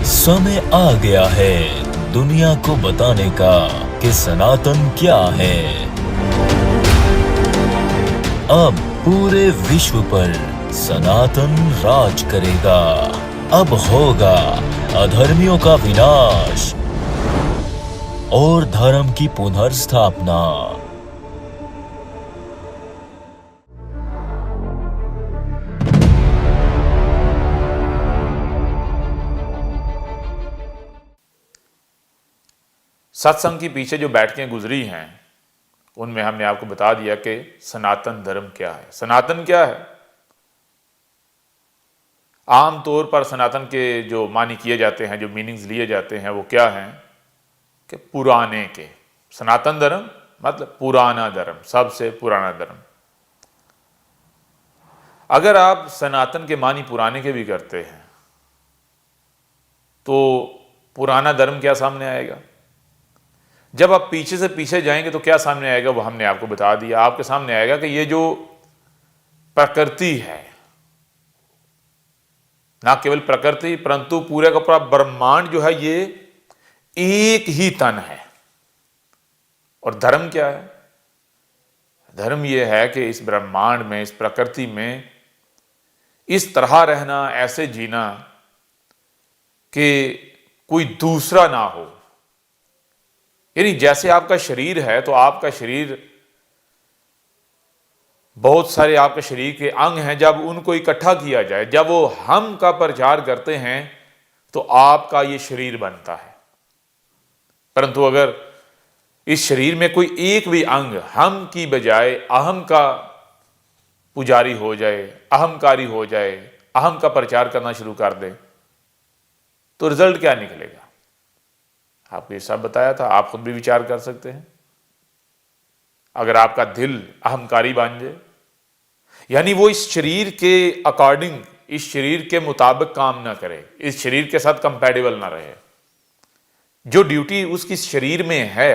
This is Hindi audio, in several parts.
समय आ गया है दुनिया को बताने का कि सनातन क्या है। अब पूरे विश्व पर सनातन राज करेगा। अब होगा अधर्मियों का विनाश और धर्म की पुनर्स्थापना। सत्संग के पीछे जो बैठकें गुजरी हैं उनमें हमने आपको बता दिया कि सनातन धर्म क्या है। सनातन क्या है? आम तौर पर सनातन के जो मानी किए जाते हैं, जो मीनिंग्स लिए जाते हैं, वो क्या हैं कि पुराने के। सनातन धर्म मतलब पुराना धर्म, सबसे पुराना धर्म। अगर आप सनातन के मानी पुराने के भी करते हैं तो पुराना धर्म क्या सामने आएगा? जब आप पीछे से पीछे जाएंगे तो क्या सामने आएगा वो हमने आपको बता दिया। आपके सामने आएगा कि ये जो प्रकृति है, ना केवल प्रकृति परंतु पूरे का पूरा ब्रह्मांड जो है ये एक ही तन है। और धर्म क्या है? धर्म ये है कि इस ब्रह्मांड में, इस प्रकृति में इस तरह रहना, ऐसे जीना कि कोई दूसरा ना हो। यानी जैसे आपका शरीर है तो आपका शरीर, बहुत सारे आपके शरीर के अंग हैं, जब उनको इकट्ठा किया जाए, जब वो हम का प्रचार करते हैं तो आपका ये शरीर बनता है। परंतु अगर इस शरीर में कोई एक भी अंग हम की बजाय अहम का पुजारी हो जाए, अहंकारी हो जाए, अहम का प्रचार करना शुरू कर दे तो रिजल्ट क्या निकलेगा? आपको ये सब बताया था, आप खुद भी विचार कर सकते हैं। अगर आपका दिल अहंकारी बन जाए, यानी वो इस शरीर के अकॉर्डिंग, इस शरीर के मुताबिक काम ना करे, इस शरीर के साथ कंपैटिबल ना रहे, जो ड्यूटी उसकी शरीर में है,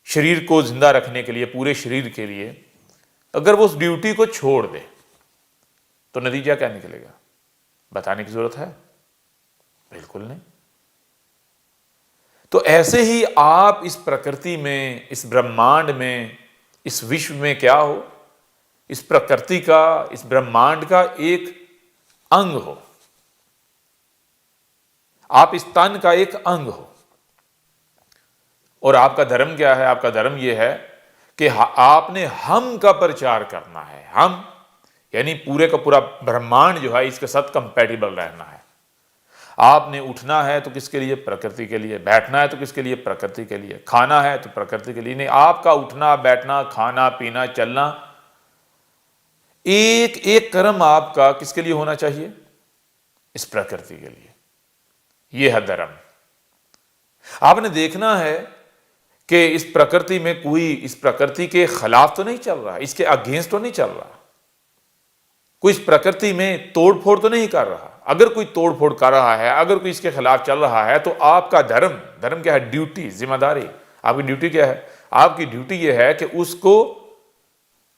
शरीर को जिंदा रखने के लिए, पूरे शरीर के लिए, अगर वो उस ड्यूटी को छोड़ दे तो नतीजा क्या निकलेगा? बताने की जरूरत है? बिल्कुल नहीं। तो ऐसे ही आप इस प्रकृति में, इस ब्रह्मांड में, इस विश्व में क्या हो? इस प्रकृति का, इस ब्रह्मांड का एक अंग हो। आप इस तन का एक अंग हो। और आपका धर्म क्या है? आपका धर्म यह है कि आपने हम का प्रचार करना है। हम यानी पूरे का पूरा ब्रह्मांड जो है इसके साथ कंपैटिबल रहना है। आपने उठना है तो किसके लिए? प्रकृति के लिए। बैठना है तो किसके लिए? प्रकृति के लिए। खाना है तो प्रकृति के लिए। नहीं, आपका उठना, बैठना, खाना, पीना, चलना, एक एक कर्म आपका किसके लिए होना चाहिए? इस प्रकृति के लिए। यह है धर्म। आपने देखना है कि इस प्रकृति में कोई इस प्रकृति के खिलाफ तो नहीं चल रहा, इसके अगेंस्ट तो नहीं चल रहा, कोई इस प्रकृति में तोड़फोड़ तो नहीं कर रहा। अगर कोई तोड़फोड़ कर रहा है, अगर कोई इसके खिलाफ चल रहा है तो आपका धर्म, धर्म क्या है? ड्यूटी, जिम्मेदारी। आपकी ड्यूटी क्या है? आपकी ड्यूटी यह है कि उसको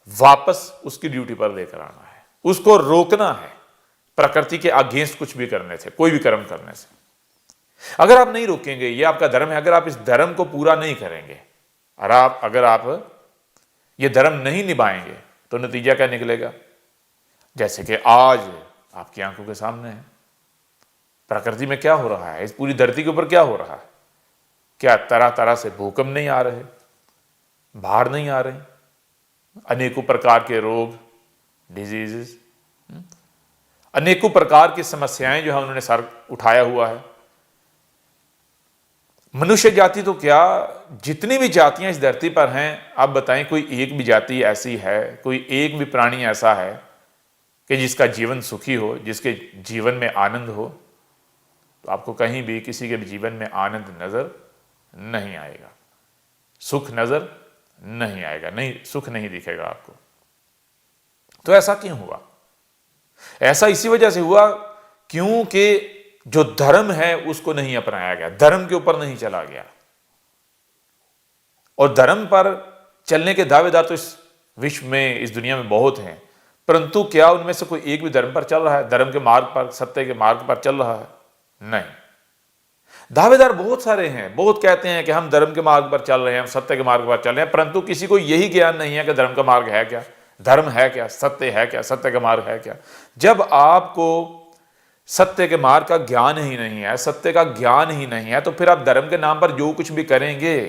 वापस उसकी ड्यूटी पर लेकर आना है, उसको रोकना है प्रकृति के अगेंस्ट कुछ भी करने से, कोई भी कर्म करने से। अगर आप नहीं रोकेंगे, ये आपका धर्म है, अगर आप इस धर्म को पूरा नहीं करेंगे और अगर आप ये धर्म नहीं निभाएंगे तो नतीजा क्या निकलेगा? जैसे कि आज आपकी आंखों के सामने है, प्रकृति में क्या हो रहा है, इस पूरी धरती के ऊपर क्या हो रहा है। क्या तरह तरह से भूकंप नहीं आ रहे, बाढ़ नहीं आ रही, अनेकों प्रकार के रोग, डिजीजेस, अनेकों प्रकार की समस्याएं जो है उन्होंने सर उठाया हुआ है। मनुष्य जाति तो क्या, जितनी भी जातियां इस धरती पर हैं, आप बताएं कोई एक भी जाति ऐसी है, कोई एक भी प्राणी ऐसा है कि जिसका जीवन सुखी हो, जिसके जीवन में आनंद हो? तो आपको कहीं भी किसी के भी जीवन में आनंद नजर नहीं आएगा, सुख नजर नहीं आएगा, नहीं, सुख नहीं दिखेगा आपको। तो ऐसा क्यों हुआ? ऐसा इसी वजह से हुआ क्योंकि जो धर्म है उसको नहीं अपनाया गया, धर्म के ऊपर नहीं चला गया। और धर्म पर चलने के दावेदार तो इस विश्व में, इस दुनिया में बहुत हैं, परंतु क्या उनमें से कोई एक भी धर्म पर चल रहा है? धर्म के मार्ग पर, सत्य के मार्ग पर चल रहा है? नहीं। दावेदार बहुत सारे हैं, बहुत कहते हैं कि हम धर्म के मार्ग पर चल रहे हैं, हम सत्य के मार्ग पर चल रहे हैं, परंतु किसी को यही ज्ञान नहीं है कि धर्म का मार्ग है क्या, धर्म है क्या, सत्य है क्या, सत्य का मार्ग है क्या। जब आपको सत्य के मार्ग का ज्ञान ही नहीं है, सत्य का ज्ञान ही नहीं है, तो फिर आप धर्म के नाम पर जो कुछ भी करेंगे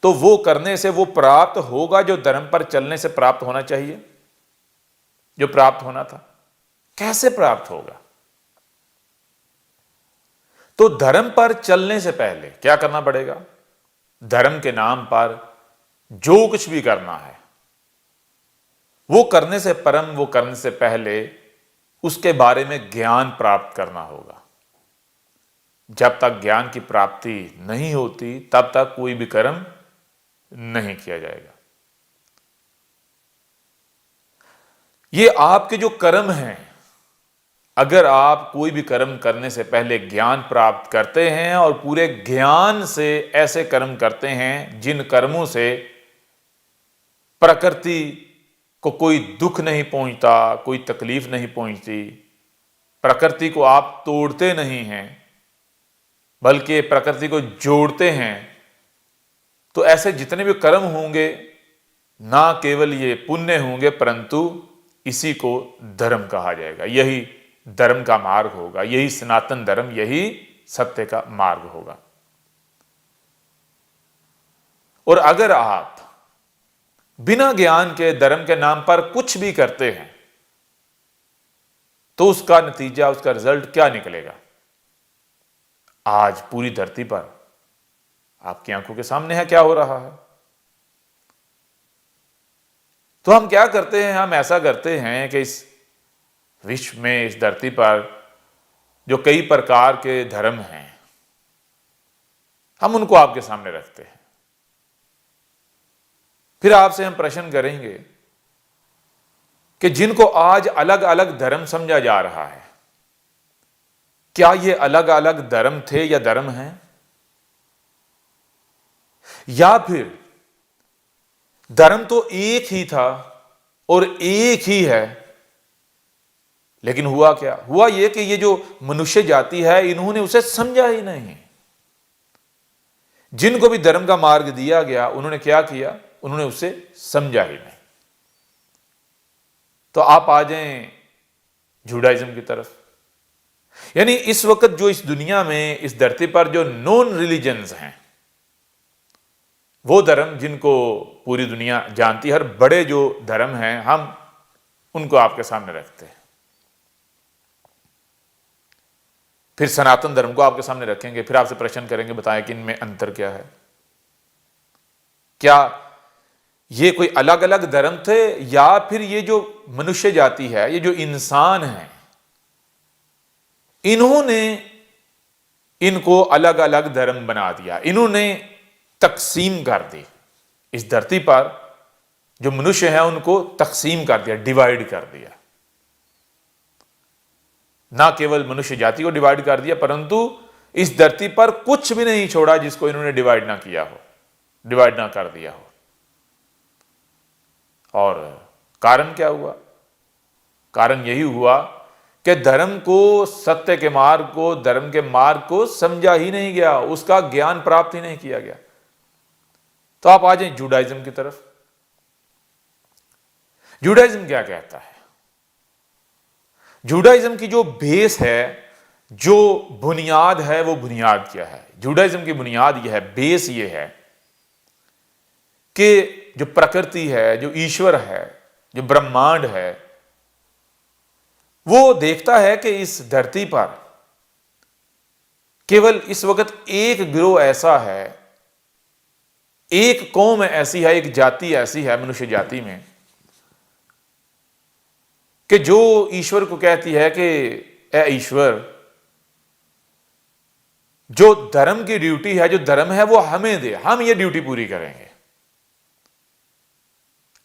तो वो करने से वो प्राप्त होगा जो धर्म पर चलने से प्राप्त होना चाहिए, जो प्राप्त होना था। कैसे प्राप्त होगा? तो धर्म पर चलने से पहले क्या करना पड़ेगा? धर्म के नाम पर जो कुछ भी करना है वो करने से परम, वो करने से पहले उसके बारे में ज्ञान प्राप्त करना होगा। जब तक ज्ञान की प्राप्ति नहीं होती तब तक कोई भी कर्म नहीं किया जाएगा। ये आपके जो कर्म हैं, अगर आप कोई भी कर्म करने से पहले ज्ञान प्राप्त करते हैं और पूरे ज्ञान से ऐसे कर्म करते हैं जिन कर्मों से प्रकृति को कोई दुख नहीं पहुंचता, कोई तकलीफ नहीं पहुंचती, प्रकृति को आप तोड़ते नहीं हैं बल्कि प्रकृति को जोड़ते हैं, तो ऐसे जितने भी कर्म होंगे ना केवल ये पुण्य होंगे परंतु इसी को धर्म कहा जाएगा। यही धर्म का मार्ग होगा, यही सनातन धर्म, यही सत्य का मार्ग होगा। और अगर आप बिना ज्ञान के धर्म के नाम पर कुछ भी करते हैं तो उसका नतीजा, उसका रिजल्ट क्या निकलेगा? आज पूरी धरती पर आपकी आंखों के सामने है क्या हो रहा है। तो हम क्या करते हैं? हम ऐसा करते हैं कि इस विश्व में, इस धरती पर जो कई प्रकार के धर्म हैं, हम उनको आपके सामने रखते हैं। फिर आपसे हम प्रश्न करेंगे कि जिनको आज अलग अलग धर्म समझा जा रहा है, क्या ये अलग अलग धर्म थे या धर्म हैं? या फिर धर्म तो एक ही था और एक ही है, लेकिन हुआ क्या? हुआ ये कि ये जो मनुष्य जाति है इन्होंने उसे समझा ही नहीं। जिनको भी धर्म का मार्ग दिया गया उन्होंने क्या किया? उन्होंने उसे समझा ही नहीं। तो आप आ जाएं जूडाइज्म की तरफ। यानी इस वक्त जो इस दुनिया में, इस धरती पर जो नॉन रिलीजन्स हैं, वो धर्म जिनको पूरी दुनिया जानती है, हर बड़े जो धर्म हैं, हम उनको आपके सामने रखते हैं। फिर सनातन धर्म को आपके सामने रखेंगे, फिर आपसे प्रश्न करेंगे बताएं कि इनमें अंतर क्या है। क्या ये कोई अलग अलग धर्म थे या फिर ये जो मनुष्य जाति है, ये जो इंसान है, इन्होंने इनको अलग अलग धर्म बना दिया, इन्होंने तकसीम कर दी। इस धरती पर जो मनुष्य है उनको तकसीम कर दिया, डिवाइड कर दिया। ना केवल मनुष्य जाति को डिवाइड कर दिया परंतु इस धरती पर कुछ भी नहीं छोड़ा जिसको इन्होंने डिवाइड ना किया हो, डिवाइड ना कर दिया हो। और कारण क्या हुआ? कारण यही हुआ कि धर्म को, सत्य के मार्ग को, धर्म के मार्ग को समझा ही नहीं गया, उसका ज्ञान प्राप्त ही नहीं किया गया। तो आप आ जाएं जूडाइज्म की तरफ। जूडाइज्म क्या कहता है? जूडाइज्म की जो बेस है, जो बुनियाद है, वो बुनियाद क्या है? जूडाइज्म की बुनियाद यह है, बेस यह है कि जो प्रकृति है, जो ईश्वर है, जो ब्रह्मांड है, वो देखता है कि इस धरती पर केवल इस वक्त एक गिरोह ऐसा है, एक कौम ऐसी है, एक जाति ऐसी है मनुष्य जाति में कि जो ईश्वर को कहती है कि ए ईश्वर, जो धर्म की ड्यूटी है, जो धर्म है वो हमें दे, हम ये ड्यूटी पूरी करेंगे,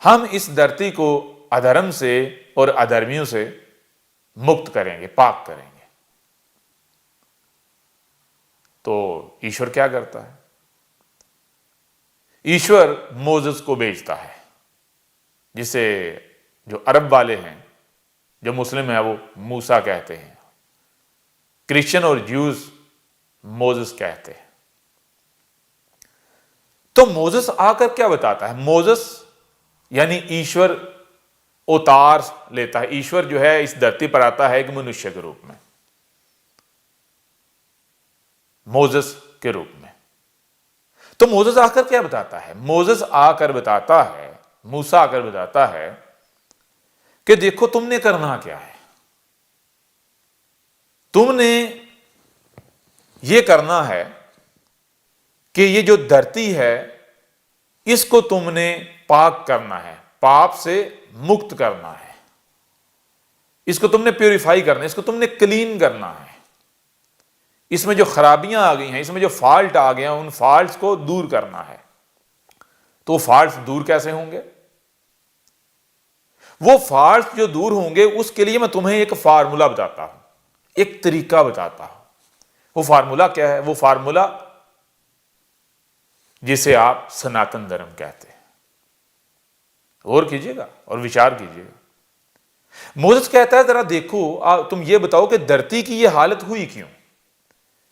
हम इस धरती को अधर्म से और अधर्मियों से मुक्त करेंगे, पाक करेंगे। तो ईश्वर क्या करता है? ईश्वर मोसेस को भेजता है, जिसे जो अरब वाले हैं, जो मुस्लिम है, वो मूसा कहते हैं। क्रिश्चियन और ज्यूज मोसेस कहते हैं। तो मोसेस आकर क्या बताता है? मोसेस यानी ईश्वर अवतार लेता है, ईश्वर जो है इस धरती पर आता है एक मनुष्य के रूप में, मोसेस के रूप में। तो मोसेस आकर क्या बताता है? मोसेस आकर बताता है, मूसा आकर बताता है कि देखो तुमने करना क्या है, तुमने ये करना है कि ये जो धरती है इसको तुमने पाक करना है, पाप से मुक्त करना है, इसको तुमने प्यूरिफाई करना है, इसको तुमने क्लीन करना है, इसमें जो खराबियां आ गई हैं, इसमें जो फॉल्ट आ गए हैं, उन फॉल्ट्स को दूर करना है। तो फॉल्ट्स दूर कैसे होंगे? वो फॉल्ट्स जो दूर होंगे उसके लिए मैं तुम्हें एक फार्मूला बताता हूं, एक तरीका बताता हूं। वो फार्मूला क्या है? वो फार्मूला जिसे आप सनातन धर्म कहते हैं। गौर कीजिएगा और विचार कीजिएगा। मोसेस कहता है जरा देखो, तुम ये बताओ कि धरती की ये हालत हुई क्यों,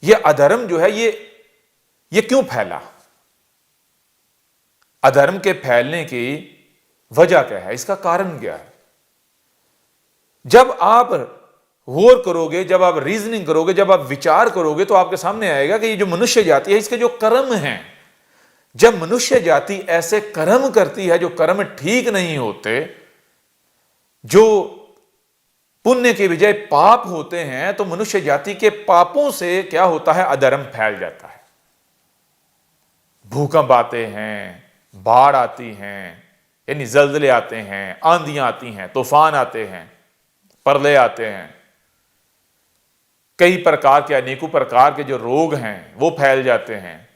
ये अधर्म जो है ये क्यों फैला, अधर्म के फैलने की वजह क्या है, इसका कारण क्या है? जब आप गौर करोगे, जब आप रीजनिंग करोगे, जब आप विचार करोगे तो आपके सामने आएगा कि ये जो मनुष्य जाति है इसके जो कर्म हैं, जब मनुष्य जाति ऐसे कर्म करती है जो कर्म ठीक नहीं होते, जो पुण्य के बजाय पाप होते हैं, तो मनुष्य जाति के पापों से क्या होता है? अधर्म फैल जाता है। भूकंप आते हैं, बाढ़ आती हैं, यानी जल्जले आते हैं, आंधियां आती हैं, तूफान आते हैं, प्रलय आते हैं, कई प्रकार के अनेकों प्रकार के जो रोग हैं वो फैल जाते हैं,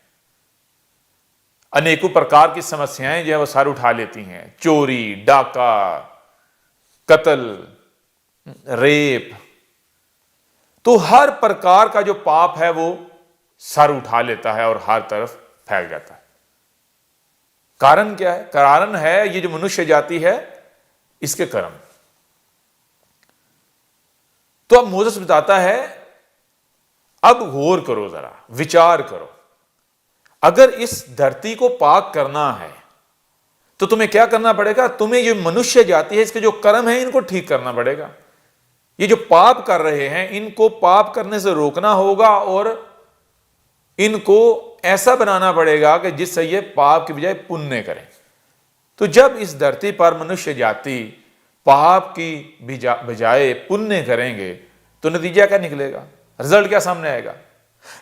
अनेकों प्रकार की समस्याएं जो है वो सर उठा लेती हैं, चोरी, डाका, कत्ल, रेप, तो हर प्रकार का जो पाप है वो सर उठा लेता है और हर तरफ फैल जाता है। कारण क्या है? कारण है ये जो मनुष्य जाति है इसके कर्म। तो अब मोसेस बताता है अब गौर करो, जरा विचार करो, अगर इस धरती को पाक करना है तो तुम्हें क्या करना पड़ेगा? तुम्हें ये मनुष्य जाति है इसके जो कर्म है इनको ठीक करना पड़ेगा। ये जो पाप कर रहे हैं इनको पाप करने से रोकना होगा और इनको ऐसा बनाना पड़ेगा कि जिससे ये पाप की बजाय पुण्य करें। तो जब इस धरती पर मनुष्य जाति पाप की बजाय पुण्य करेंगे तो नतीजा क्या निकलेगा? रिजल्ट क्या सामने आएगा?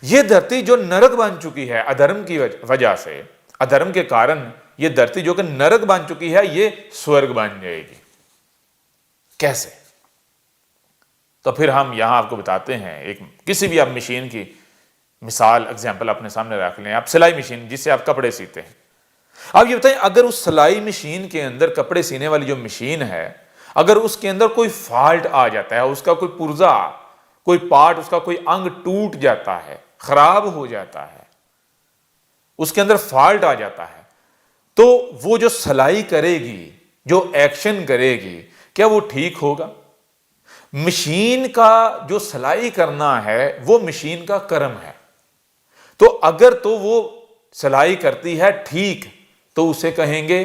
ये धरती जो नरक बन चुकी है अधर्म की वजह से, अधर्म के कारण ये धरती जो कि नरक बन चुकी है ये स्वर्ग बन जाएगी। कैसे? तो फिर हम यहां आपको बताते हैं, एक किसी भी आप मशीन की मिसाल एग्जांपल अपने सामने रख लें, आप सिलाई मशीन जिससे आप कपड़े सीते हैं। अब ये बताएं, अगर उस सिलाई मशीन के अंदर कपड़े सीने वाली जो मशीन है, अगर उसके अंदर कोई फॉल्ट आ जाता है, उसका कोई पुर्जा, कोई पार्ट, उसका कोई अंग टूट जाता है, खराब हो जाता है, उसके अंदर फॉल्ट आ जाता है, तो वो जो सिलाई करेगी, जो एक्शन करेगी, क्या वो ठीक होगा? मशीन का जो सिलाई करना है वो मशीन का कर्म है। तो अगर तो वो सिलाई करती है ठीक तो उसे कहेंगे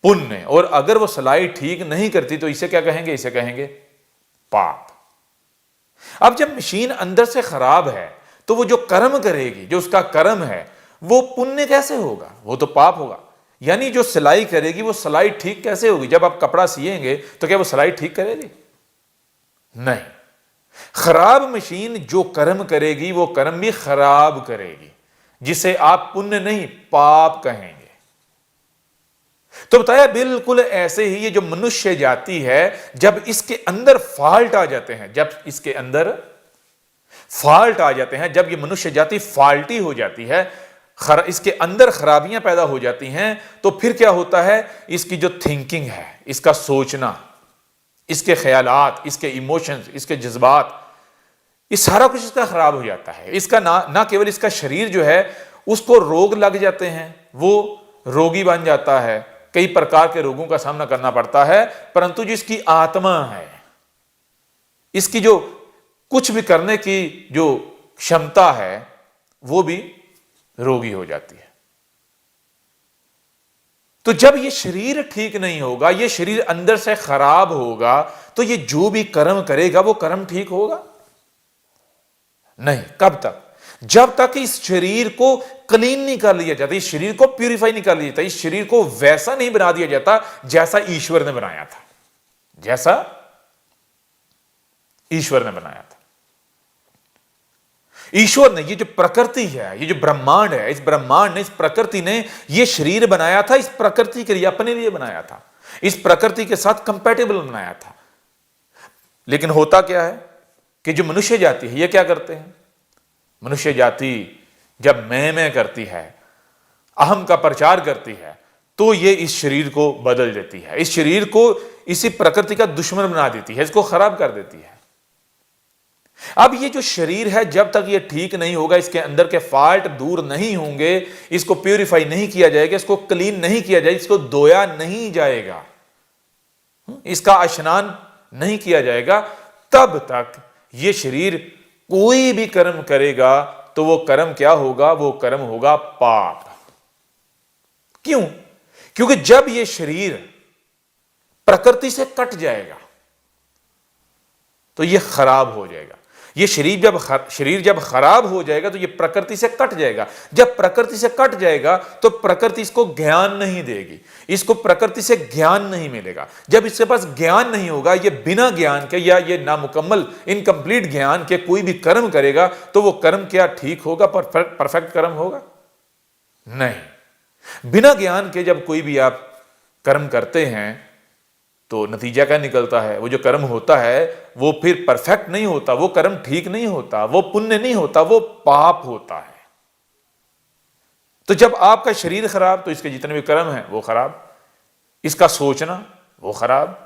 पुण्य, और अगर वो सिलाई ठीक नहीं करती तो इसे क्या कहेंगे? इसे कहेंगे पाप। अब जब मशीन अंदर से खराब है तो वो जो कर्म करेगी, जो उसका कर्म है, वो पुण्य कैसे होगा? वो तो पाप होगा। यानी जो सिलाई करेगी वो सिलाई ठीक कैसे होगी? जब आप कपड़ा सिएंगे तो क्या वो सिलाई ठीक करेगी? नहीं। खराब मशीन जो कर्म करेगी वो कर्म भी खराब करेगी, जिसे आप पुण्य नहीं पाप कहेंगे। तो बताया बिल्कुल ऐसे ही ये जो मनुष्य जाति है, जब इसके अंदर फॉल्ट आ जाते हैं, जब इसके अंदर फॉल्ट आ जाते हैं, जब ये मनुष्य जाति फॉल्टी हो जाती है, इसके अंदर खराबियां पैदा हो जाती हैं, तो फिर क्या होता है? इसकी जो थिंकिंग है, इसका सोचना, इसके ख्यालात, इसके इमोशंस, इसके जज्बात, ये सारा कुछ इसका खराब हो जाता है। इसका ना केवल इसका शरीर जो है उसको रोग लग जाते हैं, वो रोगी बन जाता है, कई प्रकार के रोगों का सामना करना पड़ता है, परंतु जो इसकी आत्मा है, इसकी जो कुछ भी करने की जो क्षमता है, वो भी रोगी हो जाती है। तो जब ये शरीर ठीक नहीं होगा, ये शरीर अंदर से खराब होगा, तो ये जो भी कर्म करेगा वो कर्म ठीक होगा नहीं। कब तक? जब तक इस शरीर को क्लीन नहीं कर लिया जाता, इस शरीर को प्यूरिफाई नहीं कर लिया जाता, इस शरीर को वैसा नहीं बना दिया जाता जैसा ईश्वर ने बनाया था, जैसा ईश्वर ने बनाया था। ईश्वर ने ये जो प्रकृति है, ये जो ब्रह्मांड है, इस ब्रह्मांड ने, इस प्रकृति ने ये शरीर बनाया था, इस प्रकृति के लिए, अपने लिए बनाया था, इस प्रकृति के साथ कंपैटिबल बनाया था। लेकिन होता क्या है कि जो मनुष्य जाति है, ये क्या करते हैं? मनुष्य जाति जब मैं करती है, अहम का प्रचार करती है, तो ये इस शरीर को बदल देती है, इस शरीर को इसी प्रकृति का दुश्मन बना देती है, इसको खराब कर देती है। अब ये जो शरीर है, जब तक ये ठीक नहीं होगा, इसके अंदर के फॉल्ट दूर नहीं होंगे, इसको प्यूरिफाई नहीं किया जाएगा, इसको क्लीन नहीं किया जाएगा, इसको धोया नहीं जाएगा, इसका स्नान नहीं किया जाएगा, तब तक ये शरीर कोई भी कर्म करेगा तो वो कर्म क्या होगा? वो कर्म होगा पाप। क्यों? क्योंकि जब ये शरीर प्रकृति से कट जाएगा तो ये खराब हो जाएगा। ये शरीर जब खराब हो जाएगा तो ये प्रकृति से कट जाएगा। जब प्रकृति से कट जाएगा तो प्रकृति इसको ज्ञान नहीं देगी, इसको प्रकृति से ज्ञान नहीं मिलेगा। जब इसके पास ज्ञान नहीं होगा, ये बिना ज्ञान के या ये नामुकम्मल इनकम्प्लीट ज्ञान के कोई भी कर्म करेगा तो वो कर्म क्या ठीक होगा? परफेक्ट कर्म होगा? नहीं। बिना ज्ञान के जब कोई भी आप कर्म करते हैं तो नतीजा क्या निकलता है? वो जो कर्म होता है वो फिर परफेक्ट नहीं होता, वो कर्म ठीक नहीं होता, वो पुण्य नहीं होता, वो पाप होता है। तो जब आपका शरीर खराब तो इसके जितने भी कर्म हैं वो खराब, इसका सोचना वो खराब,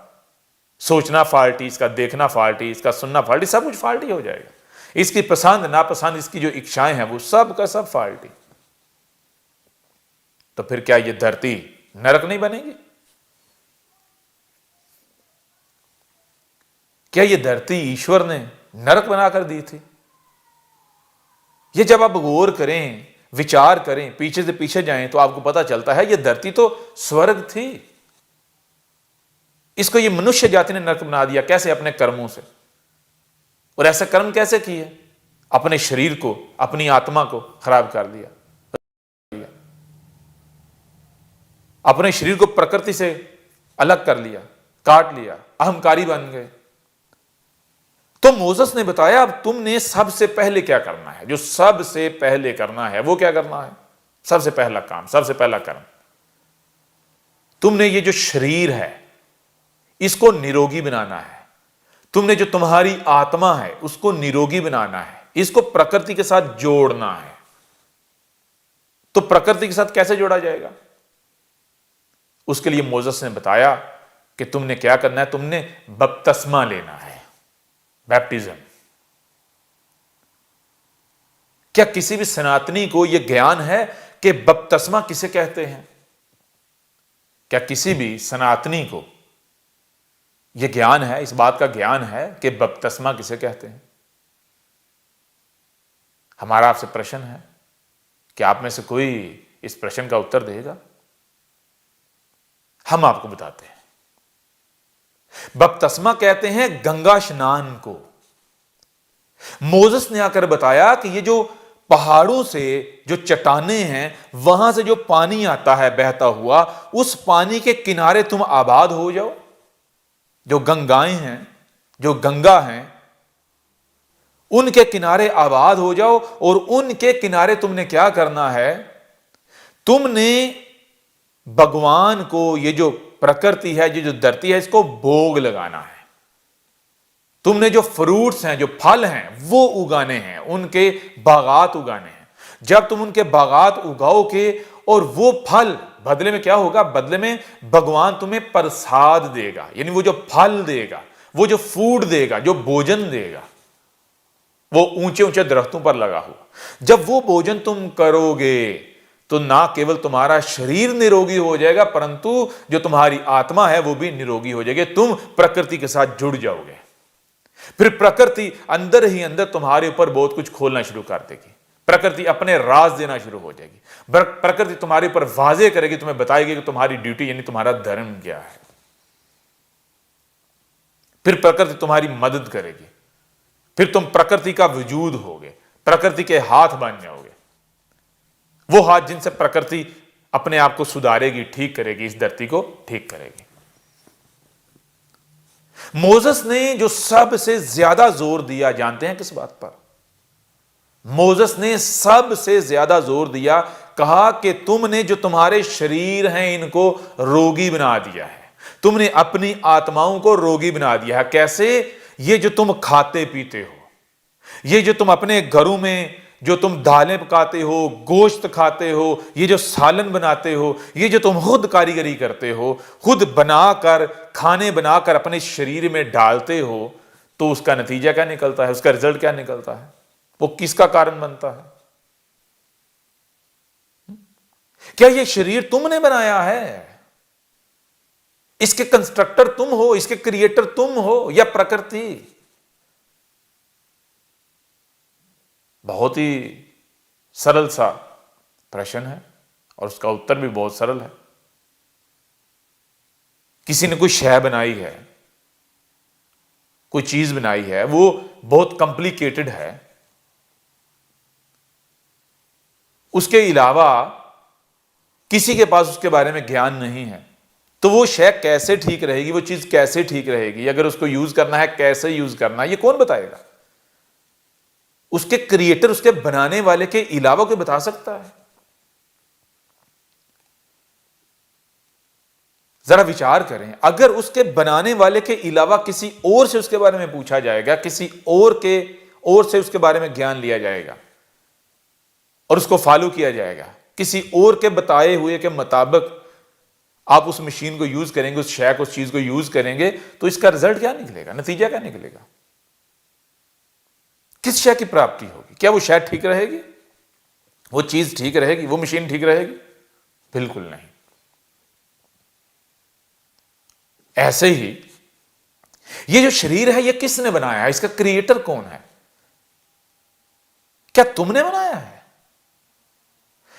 सोचना फाल्टी, इसका देखना फाल्टी, इसका सुनना फाल्टी, सब कुछ फाल्टी हो जाएगा। इसकी पसंद नापसंद, इसकी जो इच्छाएं हैं वो सब का सब फाल्टी। तो फिर क्या ये धरती नरक नहीं बनेगी? क्या ये धरती ईश्वर ने नरक बनाकर दी थी? ये जब आप गौर करें, विचार करें, पीछे से पीछे जाएं तो आपको पता चलता है ये धरती तो स्वर्ग थी। इसको ये मनुष्य जाति ने नरक बना दिया। कैसे? अपने कर्मों से। और ऐसे कर्म कैसे किए? अपने शरीर को, अपनी आत्मा को खराब कर दिया, अपने शरीर को प्रकृति से अलग कर लिया, काट लिया, अहंकारी बन गए। तो मोसेस ने बताया अब तुमने सबसे पहले क्या करना है। जो सबसे पहले करना है वो क्या करना है? सबसे पहला काम, सबसे पहला कर्म, तुमने ये जो शरीर है इसको निरोगी बनाना है। तुमने जो तुम्हारी आत्मा है उसको निरोगी बनाना है, इसको प्रकृति के साथ जोड़ना है। तो प्रकृति के साथ कैसे जोड़ा जाएगा? उसके लिए मोसेस ने बताया कि तुमने क्या करना है, तुमने बपतिस्मा लेना है, बैप्टिज्म। क्या किसी भी सनातनी को यह ज्ञान है कि बपतिस्मा किसे कहते हैं? क्या किसी भी सनातनी को यह ज्ञान है, इस बात का ज्ञान है कि बपतिस्मा किसे कहते हैं? हमारा आपसे प्रश्न है कि आप में से कोई इस प्रश्न का उत्तर देगा? हम आपको बताते हैं। बपतिस्मा कहते हैं गंगा स्नान को। मोसेस ने आकर बताया कि ये जो पहाड़ों से जो चट्टानें हैं वहां से जो पानी आता है बहता हुआ, उस पानी के किनारे तुम आबाद हो जाओ। जो गंगाएं हैं, जो गंगा हैं, उनके किनारे आबाद हो जाओ। और उनके किनारे तुमने क्या करना है? तुमने भगवान को, ये जो प्रकृति है, ये जो धरती है, इसको भोग लगाना है। तुमने जो फ्रूट्स हैं, जो फल हैं, वो उगाने हैं, उनके बागात उगाने हैं। जब तुम उनके बागात उगाओगे और वो फल बदले में क्या होगा? बदले में भगवान तुम्हें प्रसाद देगा, यानी वो जो फल देगा, वो जो फूड देगा, जो भोजन देगा, वो ऊंचे ऊंचे दरख्तों पर लगा हुआ। जब वो भोजन तुम करोगे तो ना केवल तुम्हारा शरीर निरोगी हो जाएगा, परंतु जो तुम्हारी आत्मा है वो भी निरोगी हो जाएगी। तुम प्रकृति के साथ जुड़ जाओगे। फिर प्रकृति अंदर ही अंदर तुम्हारे ऊपर बहुत कुछ खोलना शुरू कर देगी। प्रकृति अपने राज देना शुरू हो जाएगी। प्रकृति तुम्हारे ऊपर वाजे करेगी, तुम्हें बताएगी कि तुम्हारी ड्यूटी यानी तुम्हारा धर्म क्या है। फिर प्रकृति तुम्हारी मदद करेगी, फिर तुम प्रकृति का वजूद होगे, प्रकृति के हाथ बन जाओगे, वो हाथ जिनसे प्रकृति अपने आप को सुधारेगी, ठीक करेगी, इस धरती को ठीक करेगी। मोसेस ने जो सबसे ज्यादा जोर दिया, जानते हैं किस बात पर? मोसेस ने सबसे ज्यादा जोर दिया, कहा कि तुमने जो तुम्हारे शरीर हैं इनको रोगी बना दिया है, तुमने अपनी आत्माओं को रोगी बना दिया है। कैसे? ये जो तुम खाते पीते हो, ये जो तुम अपने घरों में जो तुम दालें पकाते हो, गोश्त खाते हो, ये जो सालन बनाते हो, ये जो तुम खुद कारीगरी करते हो, खुद बनाकर खाने बनाकर अपने शरीर में डालते हो, तो उसका नतीजा क्या निकलता है? उसका रिजल्ट क्या निकलता है? वो किसका कारण बनता है? क्या ये शरीर तुमने बनाया है? इसके कंस्ट्रक्टर तुम हो, इसके क्रिएटर तुम हो या प्रकृति? बहुत ही सरल सा प्रश्न है और उसका उत्तर भी बहुत सरल है। किसी ने कोई शय बनाई है, कोई चीज बनाई है, वो बहुत कॉम्प्लिकेटेड है, उसके अलावा किसी के पास उसके बारे में ज्ञान नहीं है, तो वो शय कैसे ठीक रहेगी, वो चीज कैसे ठीक रहेगी, अगर उसको यूज करना है कैसे यूज करना है, ये कौन बताएगा? उसके क्रिएटर, उसके बनाने वाले के अलावा कोई बता सकता है? जरा विचार करें, अगर उसके बनाने वाले के अलावा किसी और से उसके बारे में पूछा जाएगा, किसी और से उसके बारे में ज्ञान लिया जाएगा और उसको फॉलो किया जाएगा, किसी और के बताए हुए के मुताबिक आप उस मशीन को यूज करेंगे, उस शय को, उस चीज को यूज करेंगे, तो इसका रिजल्ट क्या निकलेगा? नतीजा क्या निकलेगा? किस शय की प्राप्ति होगी? क्या वो शय ठीक रहेगी, वो चीज ठीक रहेगी, वो मशीन ठीक रहेगी? बिल्कुल नहीं। ऐसे ही ये जो शरीर है, ये किसने बनाया है? इसका क्रिएटर कौन है? क्या तुमने बनाया है?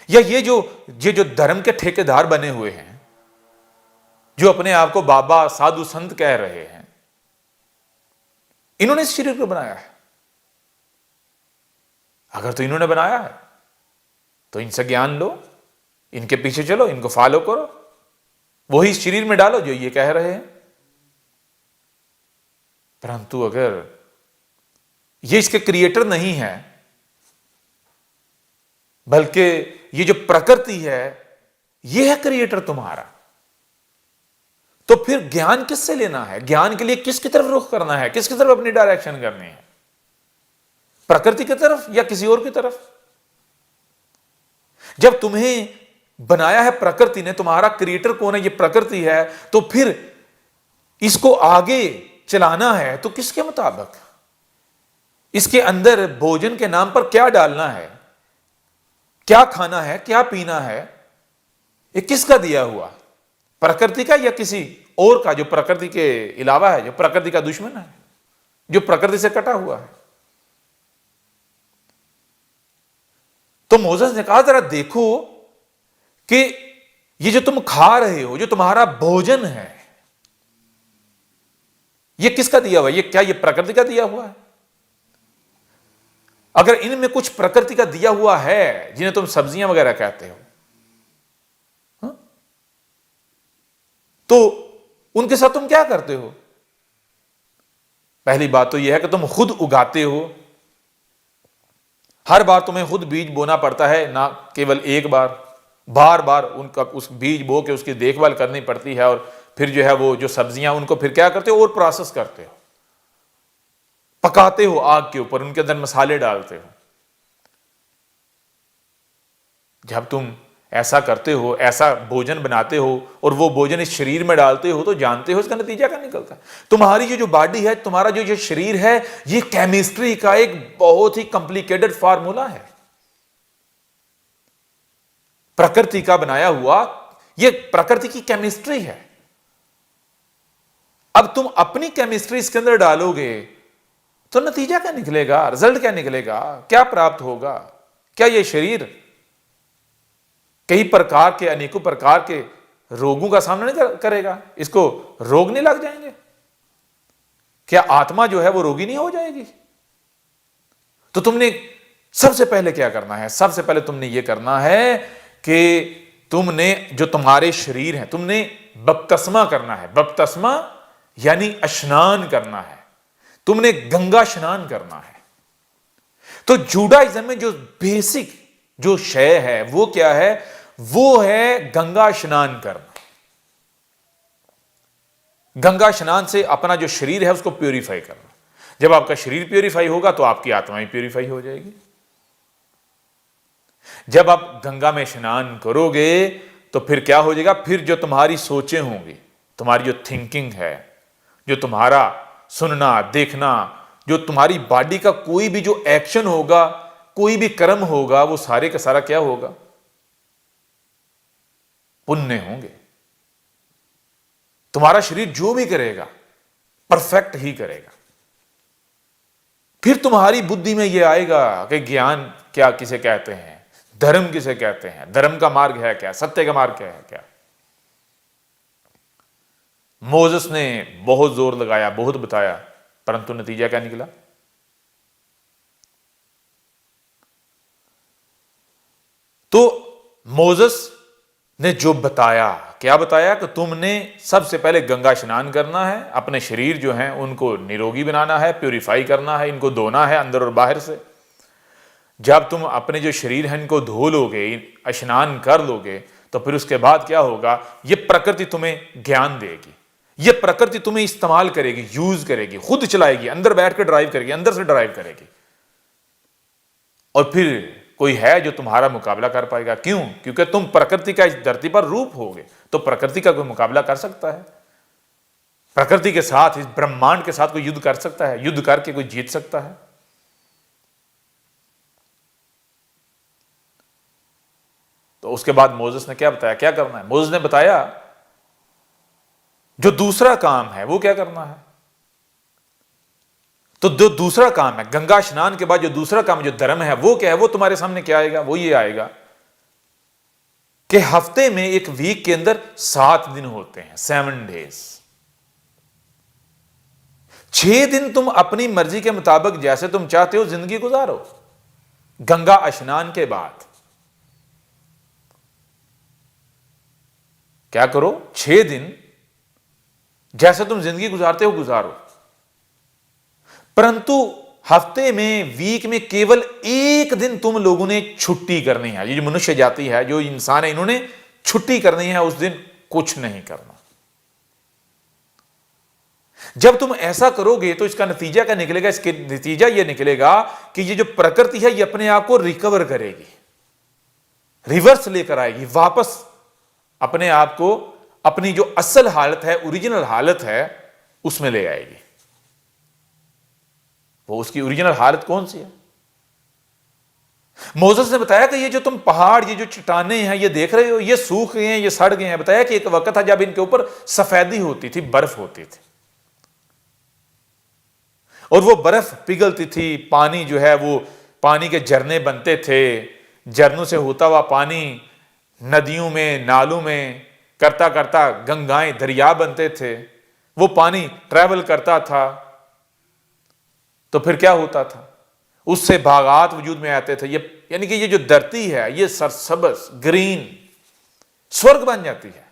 या ये जो धर्म के ठेकेदार बने हुए हैं, जो अपने आप को बाबा, साधु, संत कह रहे हैं, इन्होंने इस शरीर को बनाया है? अगर तो इन्होंने बनाया है तो इनसे ज्ञान लो, इनके पीछे चलो, इनको फॉलो करो, वही शरीर में डालो जो ये कह रहे हैं। परंतु अगर ये इसके क्रिएटर नहीं है, बल्कि ये जो प्रकृति है ये है क्रिएटर तुम्हारा, तो फिर ज्ञान किससे लेना है? ज्ञान के लिए किसकी तरफ रुख करना है? किसकी तरफ अपनी डायरेक्शन करनी है? प्रकृति की तरफ या किसी और की तरफ? जब तुम्हें बनाया है प्रकृति ने, तुम्हारा क्रिएटर कौन है? ये प्रकृति है, तो फिर इसको आगे चलाना है तो किसके मुताबिक? इसके अंदर भोजन के नाम पर क्या डालना है, क्या खाना है, क्या पीना है, ये किसका दिया हुआ? प्रकृति का या किसी और का, जो प्रकृति के अलावा है, जो प्रकृति का दुश्मन है, जो प्रकृति से कटा हुआ है? तो मोसेस ने कहा, जरा देखो कि ये जो तुम खा रहे हो, जो तुम्हारा भोजन है, ये किसका दिया हुआ है? क्या ये प्रकृति का दिया हुआ है? अगर इनमें कुछ प्रकृति का दिया हुआ है, जिन्हें तुम सब्जियां वगैरह कहते हो, तो उनके साथ तुम क्या करते हो? पहली बात तो यह है कि तुम खुद उगाते हो, हर बार तुम्हें खुद बीज बोना पड़ता है, ना केवल एक बार, बार बार उनका उस बीज बो के उसकी देखभाल करनी पड़ती है, और फिर जो है वो जो सब्जियां, उनको फिर क्या करते हो? और प्रोसेस करते हो, पकाते हो आग के ऊपर, उनके अंदर मसाले डालते हो। जब तुम ऐसा करते हो, ऐसा भोजन बनाते हो और वो भोजन इस शरीर में डालते हो, तो जानते हो इसका नतीजा क्या निकलता है? तुम्हारी ये जो बॉडी है, तुम्हारा जो शरीर है, ये केमिस्ट्री का एक बहुत ही कॉम्प्लिकेटेड फार्मूला है, प्रकृति का बनाया हुआ, ये प्रकृति की केमिस्ट्री है। अब तुम अपनी केमिस्ट्री इसके अंदर डालोगे तो नतीजा क्या निकलेगा? रिजल्ट क्या निकलेगा? क्या प्राप्त होगा? क्या ये शरीर कई प्रकार के, अनेकों प्रकार के रोगों का सामना नहीं करेगा? इसको रोग नहीं लग जाएंगे? क्या आत्मा जो है वो रोगी नहीं हो जाएगी? तो तुमने सबसे पहले क्या करना है? सबसे पहले तुमने ये करना है कि तुमने जो तुम्हारे शरीर है, तुमने बपतिस्मा करना है। बपतिस्मा यानी स्नान करना है, तुमने गंगा स्नान करना है। तो जूडाइज्म में जो बेसिक जो शय है वो क्या है? वो है गंगा स्नान करना। गंगा स्नान से अपना जो शरीर है उसको प्यूरिफाई करना। जब आपका शरीर प्यूरिफाई होगा तो आपकी आत्मा भी प्यूरिफाई हो जाएगी। जब आप गंगा में स्नान करोगे तो फिर क्या हो जाएगा? फिर जो तुम्हारी सोचें होंगी, तुम्हारी जो थिंकिंग है, जो तुम्हारा सुनना, देखना, जो तुम्हारी बॉडी का कोई भी जो एक्शन होगा, कोई भी कर्म होगा, वो सारे का सारा क्या होगा? पुण्य होंगे। तुम्हारा शरीर जो भी करेगा परफेक्ट ही करेगा। फिर तुम्हारी बुद्धि में यह आएगा कि ज्ञान क्या किसे कहते हैं, धर्म किसे कहते हैं, धर्म का मार्ग है क्या, सत्य का मार्ग क्या है क्या। मोसेस ने बहुत जोर लगाया, बहुत बताया, परंतु नतीजा क्या निकला? तो मोसेस ने जो बताया, क्या बताया? कि तुमने सबसे पहले गंगा स्नान करना है, अपने शरीर जो हैं उनको निरोगी बनाना है, प्यूरिफाई करना है, इनको धोना है अंदर और बाहर से। जब तुम अपने जो शरीर है इनको धो लोगे, स्नान कर लोगे, तो फिर उसके बाद क्या होगा? ये प्रकृति तुम्हें ज्ञान देगी, ये प्रकृति तुम्हें इस्तेमाल करेगी, यूज करेगी, खुद चलाएगी, अंदर बैठ कर ड्राइव करेगी, अंदर से ड्राइव करेगी। और फिर कोई है जो तुम्हारा मुकाबला कर पाएगा? क्यों? क्योंकि तुम प्रकृति का इस धरती पर रूप होगे। तो प्रकृति का कोई मुकाबला कर सकता है? प्रकृति के साथ, इस ब्रह्मांड के साथ कोई युद्ध कर सकता है? युद्ध करके कोई जीत सकता है? तो उसके बाद मोसेस ने क्या बताया, क्या करना है? मोसेस ने बताया जो दूसरा काम है वो क्या करना है। तो जो दूसरा काम है, गंगा स्नान के बाद जो दूसरा काम, जो धर्म है, वो क्या है? वो तुम्हारे सामने क्या आएगा? वो ये आएगा कि हफ्ते में, एक वीक के अंदर 7 दिन होते हैं, 7 डेज। 6 दिन तुम अपनी मर्जी के मुताबिक जैसे तुम चाहते हो जिंदगी गुजारो। गंगा स्नान के बाद क्या करो? 6 दिन जैसे तुम जिंदगी गुजारते हो गुजारो, परंतु हफ्ते में, वीक में केवल 1 दिन तुम लोगों ने छुट्टी करनी है। ये जो मनुष्य जाति है, जो इंसान है, इन्होंने छुट्टी करनी है। उस दिन कुछ नहीं करना। जब तुम ऐसा करोगे तो इसका नतीजा क्या निकलेगा? इसके नतीजा यह निकलेगा कि ये जो प्रकृति है ये अपने आप को रिकवर करेगी, रिवर्स लेकर आएगी, वापस अपने आप को, अपनी जो असल हालत है, ओरिजिनल हालत है, उसमें ले आएगी। वो उसकी ओरिजिनल हालत कौन सी है? मोसेस ने बताया कि ये जो तुम पहाड़, ये जो चट्टानें हैं, ये देख रहे हो, ये सूख गए हैं, ये सड़ गए हैं। बताया कि एक वक्त था जब इनके ऊपर सफेदी होती थी, बर्फ होती थी, और वो बर्फ पिघलती थी। पानी जो है वो, पानी के झरने बनते थे, झरनों से होता हुआ पानी नदियों में, नालों में करता करता गंगाएं, दरिया बनते थे। वो पानी ट्रैवल करता था, तो फिर क्या होता था? उससे बागात वजूद में आते थे। ये यानी कि ये जो धरती है ये सरसब्ज, ग्रीन, स्वर्ग बन जाती है।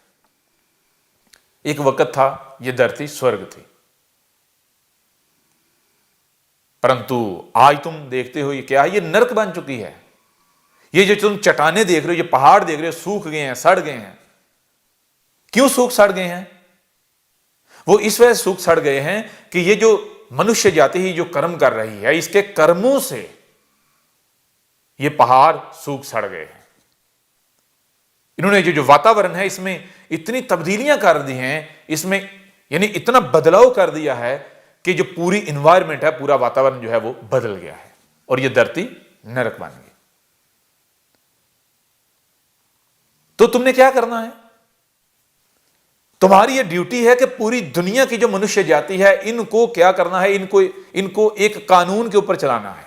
एक वक्त था ये धरती स्वर्ग थी, परंतु आज तुम देखते हो ये क्या है? ये नरक बन चुकी है। ये जो तुम चट्टानें देख रहे हो, ये पहाड़ देख रहे हो, सूख गए हैं, सड़ गए हैं। क्यों सूख सड़ गए हैं? वो इस वजह से सूख सड़ गए हैं कि ये जो मनुष्य जाति ही जो कर्म कर रही है, इसके कर्मों से ये पहाड़ सूख सड़ गए हैं। इन्होंने जो वातावरण है इसमें इतनी तब्दीलियां कर दी हैं, इसमें यानी इतना बदलाव कर दिया है कि जो पूरी इन्वायरमेंट है, पूरा वातावरण जो है वो बदल गया है, और ये धरती नरक बन गई। तो तुमने क्या करना है? तुम्हारी ये ड्यूटी है कि पूरी दुनिया की जो मनुष्य जाति है, इनको क्या करना है? इनको एक कानून के ऊपर चलाना है।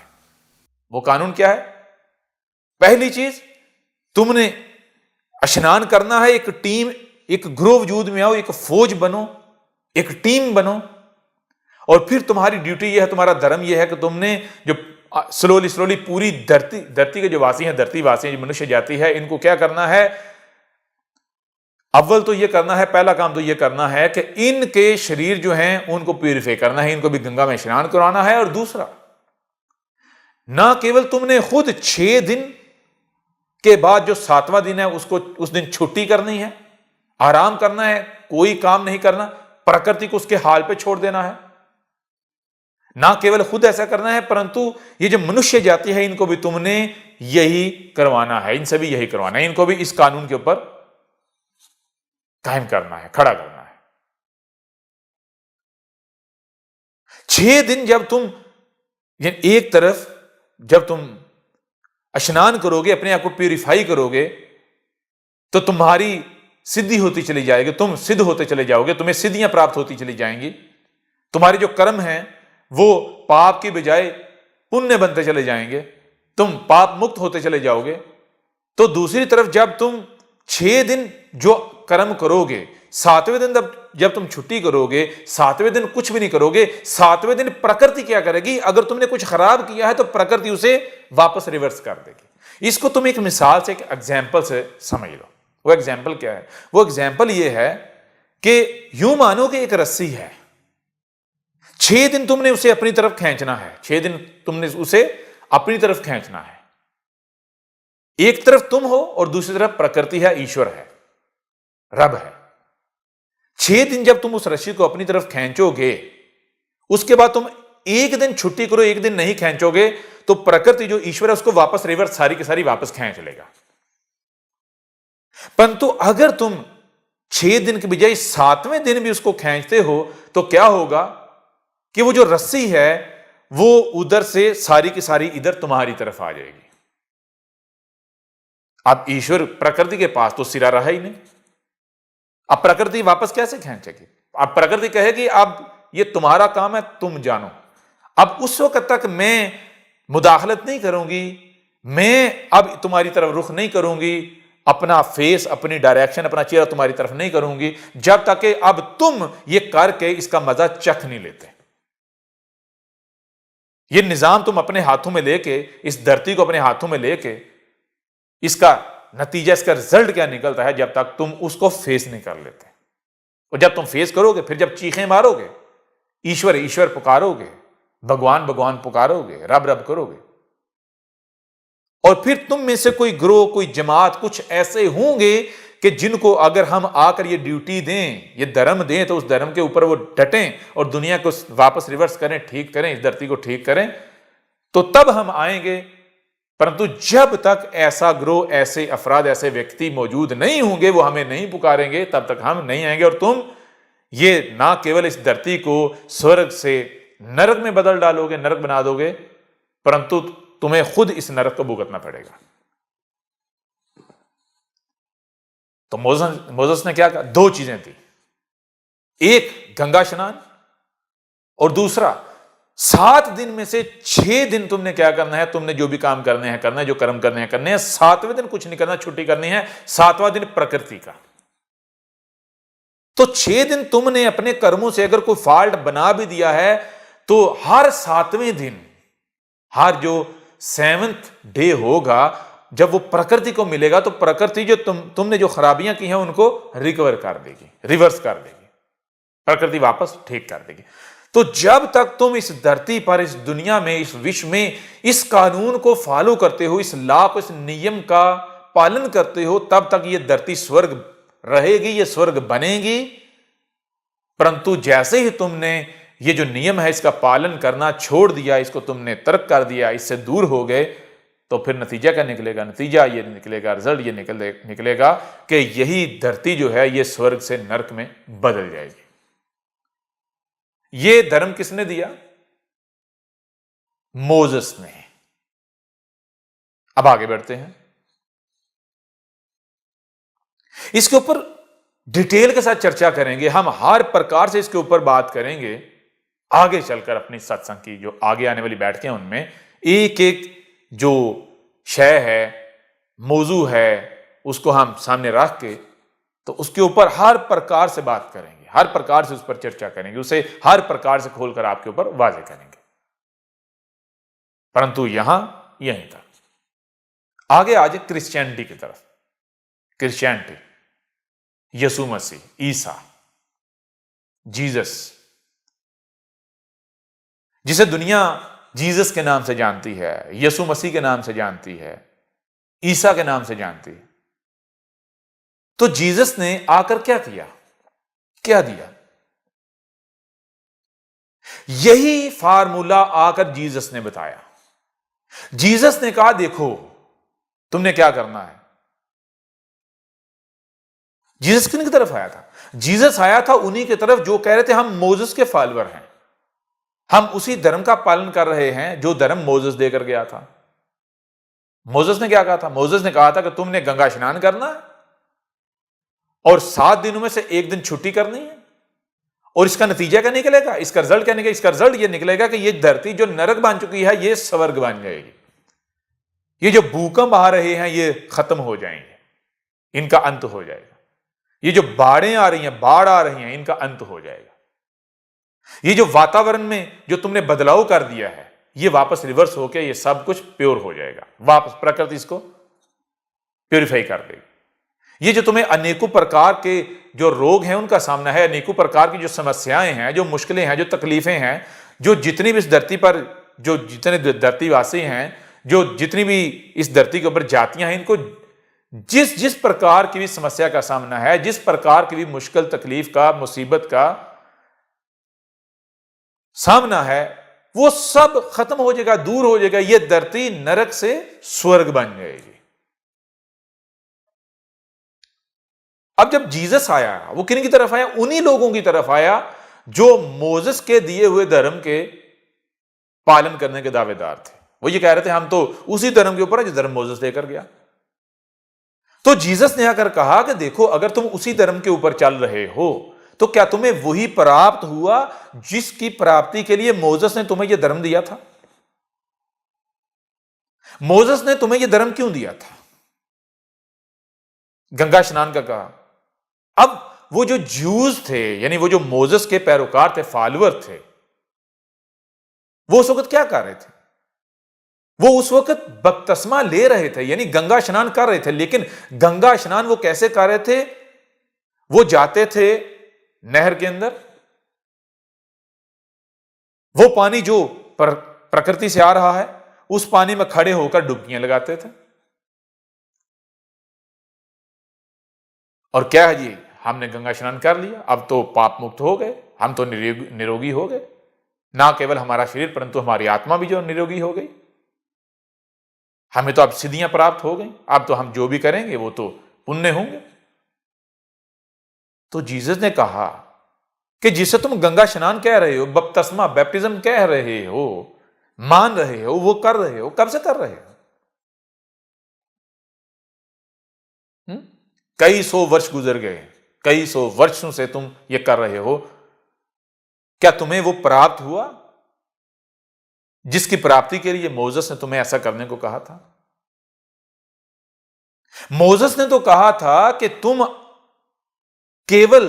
वो कानून क्या है? पहली चीज, तुमने स्नान करना है, एक टीम, एक ग्रुप वजूद में आओ, एक फौज बनो, एक टीम बनो। और फिर तुम्हारी ड्यूटी यह है, तुम्हारा धर्म यह है कि तुमने जो स्लोली पूरी धरती के जो वासी हैं, धरती वासी हैं, जो मनुष्य जाति है, इनको क्या करना है? अव्वल तो यह करना है, पहला काम तो यह करना है कि इनके शरीर जो हैं उनको प्यूरिफाई करना है, इनको भी गंगा में स्नान कराना है। और दूसरा, ना केवल तुमने खुद 6 दिन के बाद जो 7वां दिन है उसको, उस दिन छुट्टी करनी है, आराम करना है, कोई काम नहीं करना, प्रकृति को उसके हाल पे छोड़ देना है। ना केवल खुद ऐसा करना है, परंतु ये जो मनुष्य जाति है इनको भी तुमने यही करवाना है, इनसे भी यही करवाना है, इनको भी इस कानून के ऊपर कायम करना है, खड़ा करना है। 6 दिन जब तुम एक तरफ जब तुम स्नान करोगे, अपने आप को प्यूरिफाई करोगे, तो तुम्हारी सिद्धि होती चली जाएगी, तुम सिद्ध होते चले जाओगे, तुम्हें सिद्धियां प्राप्त होती चली जाएंगी, तुम्हारे जो कर्म हैं वो पाप की बजाय पुण्य बनते चले जाएंगे, तुम पाप मुक्त होते चले जाओगे। तो दूसरी तरफ जब तुम 6 दिन जो कर्म करोगे, 7वें दिन जब तुम छुट्टी करोगे, 7वें दिन कुछ भी नहीं करोगे, 7वें दिन प्रकृति क्या करेगी? अगर तुमने कुछ खराब किया है तो प्रकृति उसे वापस रिवर्स कर देगी। इसको तुम एक मिसाल से, एक एग्जाम्पल से समझ लो। वो एग्जाम्पल क्या है? वो एग्जाम्पल ये है कि यूं मानो कि एक रस्सी है, 6 दिन तुमने उसे अपनी तरफ खींचना है, 6 दिन तुमने उसे अपनी तरफ खींचना है। एक तरफ तुम हो और दूसरी तरफ प्रकृति है, ईश्वर है, रब है। 6 दिन जब तुम उस रस्सी को अपनी तरफ खींचोगे, उसके बाद तुम एक दिन छुट्टी करो, एक दिन नहीं खींचोगे, तो प्रकृति जो ईश्वर है उसको वापस रिवर्स सारी की सारी वापस खींच लेगा। परंतु अगर तुम 6 दिन के बजाय 7वें दिन भी उसको खींचते हो, तो क्या होगा कि वो जो रस्सी है वो उधर से सारी की सारी इधर तुम्हारी तरफ आ जाएगी। अब ईश्वर प्रकृति के पास तो सिरा रहा ही नहीं, अब प्रकृति वापस कैसे खींचेगी? अब प्रकृति कहेगी अब ये तुम्हारा काम है, तुम जानो। अब उस वक्त तक मैं मुदाखलत नहीं करूंगी, मैं अब तुम्हारी तरफ रुख नहीं करूंगी, अपना फेस, अपनी डायरेक्शन, अपना चेहरा तुम्हारी तरफ नहीं करूंगी, जब तक कि अब तुम ये करके इसका मजा चख नहीं लेते। ये निजाम तुम अपने हाथों में लेके, इस धरती को अपने हाथों में लेके, इसका नतीजा, इसका रिजल्ट क्या निकलता है जब तक तुम उसको फेस नहीं कर लेते। और जब तुम फेस करोगे, फिर जब चीखें मारोगे, ईश्वर ईश्वर पुकारोगे, भगवान भगवान पुकारोगे, रब रब करोगे, और फिर तुम में से कोई ग्रोह, कोई जमात, कुछ ऐसे होंगे कि जिनको अगर हम आकर ये ड्यूटी दें, ये धर्म दें, तो उस धर्म के ऊपर वो डटें और दुनिया को वापस रिवर्स करें, ठीक करें, इस धरती को ठीक करें, तो तब हम आएंगे। परंतु जब तक ऐसा ग्रोह, ऐसे अफराद, ऐसे व्यक्ति मौजूद नहीं होंगे, वो हमें नहीं पुकारेंगे, तब तक हम नहीं आएंगे। और तुम ये ना केवल इस धरती को स्वर्ग से नरक में बदल डालोगे, नरक बना दोगे, परंतु तुम्हें खुद इस नरक को भुगतना पड़ेगा। तो मोसेस ने क्या कहा? 2 चीजें थी, एक गंगा स्नान और दूसरा 7 दिन में से 6 दिन तुमने क्या करना है? तुमने जो भी काम करने हैं करना है, जो कर्म करने हैं करने हैं। 7वें दिन कुछ नहीं करना, छुट्टी करनी है। 7वां दिन प्रकृति का। तो 6 दिन तुमने अपने कर्मों से अगर कोई फॉल्ट बना भी दिया है, तो हर 7वें दिन, हर जो 7th डे होगा, जब वो प्रकृति को मिलेगा, तो प्रकृति जो तुमने जो खराबियां की हैं उनको रिकवर कर देगी, रिवर्स कर देगी, प्रकृति वापस ठीक कर देगी। तो जब तक तुम इस धरती पर, इस दुनिया में, इस विश्व में इस कानून को फॉलो करते हो, इस लॉ को, इस नियम का पालन करते हो, तब तक ये धरती स्वर्ग रहेगी, ये स्वर्ग बनेगी। परंतु जैसे ही तुमने ये जो नियम है इसका पालन करना छोड़ दिया, इसको तुमने तर्क कर दिया, इससे दूर हो गए, तो फिर नतीजा क्या निकलेगा? नतीजा ये निकलेगा, रिजल्ट ये निकलेगा कि यही धरती जो है ये स्वर्ग से नरक में बदल जाएगी। ये धर्म किसने दिया? मोसेस ने। अब आगे बढ़ते हैं, इसके ऊपर डिटेल के साथ चर्चा करेंगे, हम हर प्रकार से इसके ऊपर बात करेंगे आगे चलकर। अपनी सत्संग की जो आगे आने वाली बैठकें, उनमें एक एक जो शय है, मौजू है उसको हम सामने रख के तो उसके ऊपर हर प्रकार से बात करेंगे, हर प्रकार से उस पर चर्चा करेंगे, उसे हर प्रकार से खोलकर आपके ऊपर वाजे करेंगे। परंतु यहीं तक। आगे आज क्रिश्चियनिटी की तरफ। क्रिश्चियनिटी, यीशु मसीह, ईसा, जीसस, जिसे दुनिया जीसस के नाम से जानती है, यीशु मसीह के नाम से जानती है, ईसा के नाम से जानती है। तो जीसस ने आकर क्या किया, क्या दिया? यही फार्मूला आकर जीसस ने बताया। जीसस ने कहा देखो तुमने क्या करना है। जीसस किन की तरफ आया था? जीसस आया था उन्हीं की तरफ जो कह रहे थे हम मोसेस के फॉलोअर हैं, हम उसी धर्म का पालन कर रहे हैं जो धर्म मोसेस देकर गया था। मोसेस ने क्या कहा था? मोसेस ने कहा था कि तुमने गंगा स्नान करना है और 7 दिनों में से एक दिन छुट्टी करनी है, और इसका नतीजा क्या निकलेगा, इसका रिजल्ट क्या निकलेगा? इसका रिजल्ट यह निकलेगा कि यह धरती जो नरक बन चुकी है यह स्वर्ग बन जाएगी। ये जो भूकंप आ रहे हैं ये खत्म हो जाएंगे, इनका अंत हो जाएगा। ये जो बाढ़ें आ रही हैं, बाढ़ आ रही हैं, इनका अंत हो जाएगा। ये जो वातावरण में जो तुमने बदलाव कर दिया है ये वापस रिवर्स होकर ये सब कुछ प्योर हो जाएगा, वापस प्रकृति इसको प्योरीफाई कर देगी। ये जो तुम्हें अनेकों प्रकार के जो रोग हैं उनका सामना है, अनेकों प्रकार की जो समस्याएं हैं, जो मुश्किलें हैं, जो तकलीफें हैं, जो जितनी भी इस धरती पर जो जितने धरतीवासी हैं, जो जितनी भी इस धरती के ऊपर जातियां हैं, इनको जिस जिस प्रकार की भी समस्या का सामना है, जिस प्रकार की भी मुश्किल तकलीफ का, मुसीबत का सामना है, वो सब खत्म हो जाएगा, दूर हो जाएगा। ये धरती नरक से स्वर्ग बन जाएगी। अब जब जीसस आया वो किन की तरफ आया? उन्हीं लोगों की तरफ आया जो मोसेस के दिए हुए धर्म के पालन करने के दावेदार थे। वो ये कह रहे थे हम तो उसी धर्म के ऊपर है जो धर्म मोसेस देकर गया। तो जीसस ने आकर कहा कि देखो अगर तुम उसी धर्म के ऊपर चल रहे हो तो क्या तुम्हें वही प्राप्त हुआ जिसकी प्राप्ति के लिए मोसेस ने तुम्हें यह धर्म दिया था? मोसेस ने तुम्हें यह धर्म क्यों दिया था? गंगा स्नान का कहा। अब वो जो ज्यूज थे, यानी वो जो मोसेस के पैरोकार थे, फॉलोअर थे, वो उस वक्त क्या कर रहे थे? वो उस वक्त बपतिस्मा ले रहे थे, यानी गंगा स्नान कर रहे थे। लेकिन गंगा स्नान वो कैसे कर रहे थे? वो जाते थे नहर के अंदर, वो पानी जो प्रकृति से आ रहा है उस पानी में खड़े होकर डुबकियां लगाते थे। और क्या है जी, हमने गंगा स्नान कर लिया, अब तो पाप मुक्त हो गए, हम तो निरोगी हो गए। ना केवल हमारा शरीर परंतु हमारी आत्मा भी जो निरोगी हो गई। हमें तो अब सिद्धियां प्राप्त हो गई, अब तो हम जो भी करेंगे वो तो पुण्य होंगे। तो जीसस ने कहा कि जिसे तुम गंगा स्नान कह रहे हो, बपतिस्मा बैप्टिज्म कह रहे हो, मान रहे हो, वो कर रहे हो, कब से कर रहे हो? कई 100 वर्ष गुजर गए, कई 100 वर्षों से तुम ये कर रहे हो। क्या तुम्हें वो प्राप्त हुआ जिसकी प्राप्ति के लिए मोसेस ने तुम्हें ऐसा करने को कहा था? मोसेस ने तो कहा था कि तुम केवल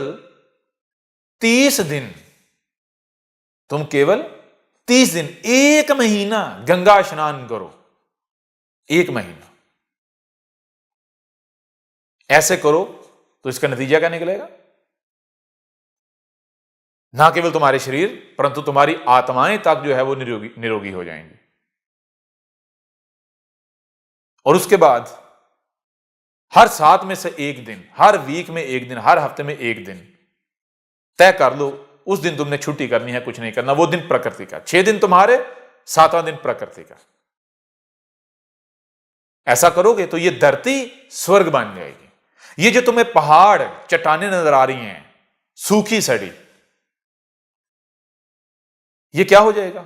30 दिन, तुम केवल 30 दिन, 1 महीना गंगा स्नान करो, 1 महीना ऐसे करो तो इसका नतीजा क्या निकलेगा? ना केवल तुम्हारे शरीर परंतु तुम्हारी आत्माएं तक जो है वो निरोगी हो जाएंगी। और उसके बाद हर 7 में से 1 दिन, हर वीक में 1 दिन, हर हफ्ते में 1 दिन तय कर लो, उस दिन तुमने छुट्टी करनी है, कुछ नहीं करना। वो दिन प्रकृति का, 6 दिन तुम्हारे, 7वां दिन प्रकृति का। ऐसा करोगे तो ये धरती स्वर्ग बन जाएगी। ये जो तुम्हें पहाड़, चट्टानें नजर आ रही हैं सूखी सड़ी, ये क्या हो जाएगा?